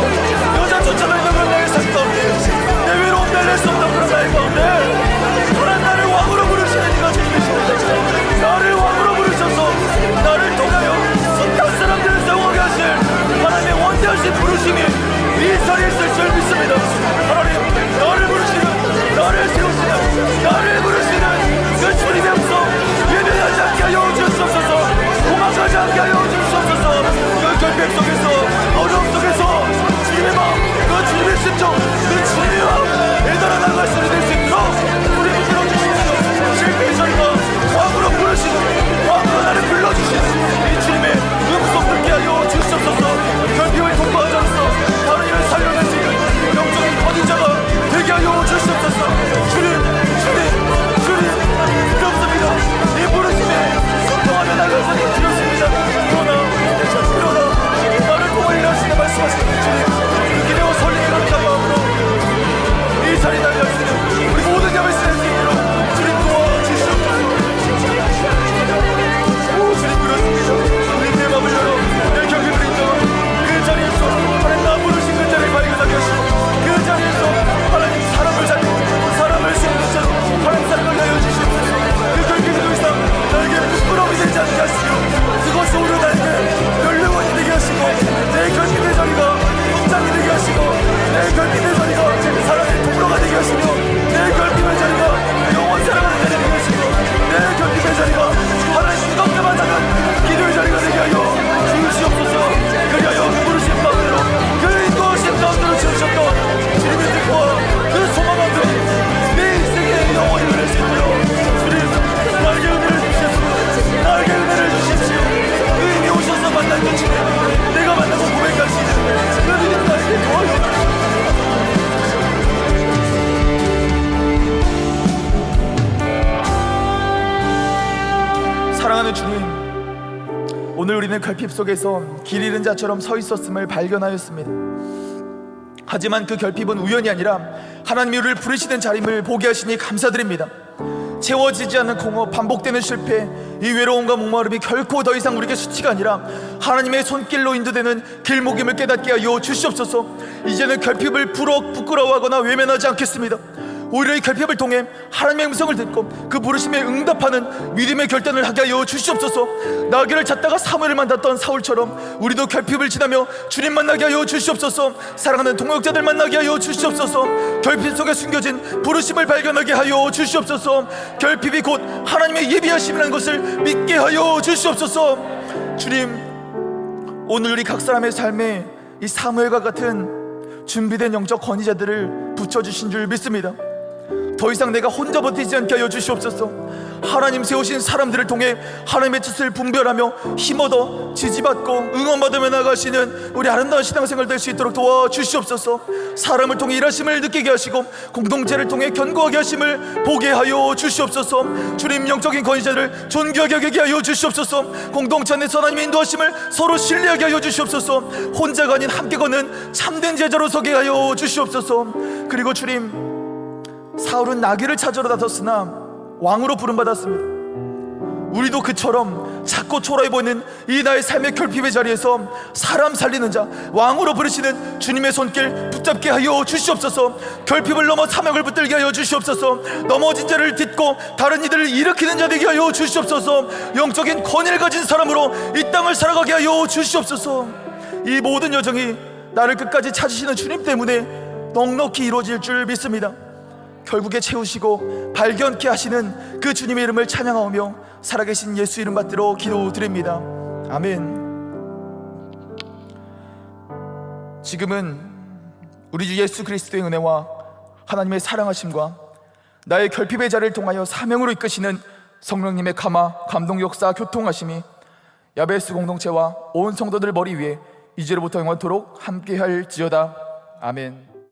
여자 쫓아다니는 그런 나의 삶 가운데 내 외로움 날릴 수 없는 그런 나의 가운데 하나님 나를 왕으로 부르시는 이가 주님이시옵소서. 나를 왕으로 부르셔서 나를 통하여 숱한 사람들을 세워가게 하실 하나님의 원대하신 부르심이 이 자리에 있을 줄 믿습니다. 하나님, 나를 부르시는, 나를 세우시는, 나를 부르시는 그 주님의 음성 예배하지 않게 하여 주시옵소서. 도망가지 않게 하여 주시옵소서. 그 결핍 속에서, 어려움 속에서 주님의 마음, 그 주님의 심정, 그 주님의 마음 애달아 나갈 수 있는 수 있도록 우리 붙들어 주시옵소서. 실패의 자리가 왕으로 부르시는, 왕으로 나를 불러주시는 이 주님의 음성 듣게 하여 주시옵소서. 결핍을 통과하셔서 다른 일을 살려낼 수 있는 영적인 권위자가 되게 하여 주시옵소서. 주님 부럽습니다. 이 부르심에 순종하며 나가서는 두렵습니다. 그러나 나를 통해 일하시는 말씀하시는 주님, 기대와 설렘이 가득한 마음으로 이 자리 달려할 수 있는 우리 모든 자를 쓰는 수 있도록 주님 도와주시옵소서. 주님 그렇습니다. 우리 내 마음을 열어 내 결핍을 인정하고 그 자리에서 하나님 나 부르신 그 자리를 발견하게 하시고 그 자리에서 하나님 사람을 살리고 사람을 세우는 자로 하나님 사랑을 내어 주시옵소서. 그 결핍이 더 이상 나에게 부끄러움이 되지 않게 하시고 그것이 오히려 나에게 연령원이 되게 하시고 내 결핍의 자리가 성장이 되게 하시고 내 결핍의 자리가 사랑의 통로가 되게 하시며 내 결핍의 자리가 영원 사랑하는 자리가 되게 하시고 내 결핍의 자리가 하나님 뜨겁게 만나는 기도의 자리가 되게 하여 주시옵소서. 그리하여 그 부르신 가운데로 그 인도하신 가운데로 지으셨던 주님의 뜻과 그 소망 가운데 내 인생의 영원히 흐를 수 있도록 주님 나에게 은혜를 주십시오. 나에게 은혜를 주십시오. 그 이미 오셔서 만난 그 주님, 내가 만나고 고백할 수 있는 그 믿음 나에게 도와주십시오. 사랑하는 주님, 오늘 우리는 결핍 속에서 길 잃은 자처럼 서 있었음을 발견하였습니다. 하지만 그 결핍은 우연이 아니라 하나님이 우리를 부르시는 자림을 보게 하시니 감사드립니다. 채워지지 않는 공허, 반복되는 실패, 이 외로움과 목마름이 결코 더 이상 우리에게 수치가 아니라 하나님의 손길로 인도되는 길목임을 깨닫게 하여 주시옵소서. 이제는 결핍을 부끄러워하거나 외면하지 않겠습니다. 오히려 이 결핍을 통해 하나님의 음성을 듣고 그 부르심에 응답하는 믿음의 결단을 하게 하여 주시옵소서. 나귀를 찾다가 사무엘을 만났던 사울처럼 우리도 결핍을 지나며 주님 만나게 하여 주시옵소서. 사랑하는 동역자들 만나게 하여 주시옵소서. 결핍 속에 숨겨진 부르심을 발견하게 하여 주시옵소서. 결핍이 곧 하나님의 예비하심이라는 것을 믿게 하여 주시옵소서. 주님, 오늘 우리 각 사람의 삶에 이 사무엘과 같은 준비된 영적 권위자들을 붙여주신 줄 믿습니다. 더 이상 내가 혼자 버티지 않게 하여 주시옵소서. 하나님 세우신 사람들을 통해 하나님의 뜻을 분별하며 힘얻어 지지받고 응원받으며 나가시는 우리 아름다운 신앙생활 될 수 있도록 도와주시옵소서. 사람을 통해 일하심을 느끼게 하시고 공동체를 통해 견고하게 하심을 보게 하여 주시옵소서. 주님, 영적인 권위자를 존귀하게 여기게 하여 주시옵소서. 공동체 안에서 하나님의 인도하심을 서로 신뢰하게 하여 주시옵소서. 혼자가 아닌 함께 걷는 참된 제자로 서게 하여 주시옵소서. 그리고 주님, 사울은 나귀를 찾으러 나섰으나 왕으로 부름받았습니다. 우리도 그처럼 작고 초라해 보이는 이 나의 삶의 결핍의 자리에서 사람 살리는 자, 왕으로 부르시는 주님의 손길 붙잡게 하여 주시옵소서. 결핍을 넘어 사명을 붙들게 하여 주시옵소서. 넘어진 자를 딛고 다른 이들을 일으키는 자 되게 하여 주시옵소서. 영적인 권위를 가진 사람으로 이 땅을 살아가게 하여 주시옵소서. 이 모든 여정이 나를 끝까지 찾으시는 주님 때문에 넉넉히 이루어질 줄 믿습니다. 결국에 채우시고 발견케 하시는 그 주님의 이름을 찬양하며 살아계신 예수 이름 받들어 기도드립니다. 아멘. 지금은 우리 주 예수 그리스도의 은혜와 하나님의 사랑하심과 나의 결핍의 자리를 통하여 사명으로 이끄시는 성령님의 감동 역사 교통하심이 야베스 공동체와 온 성도들 머리 위에 이제로부터 영원토록 함께할지어다. 아멘.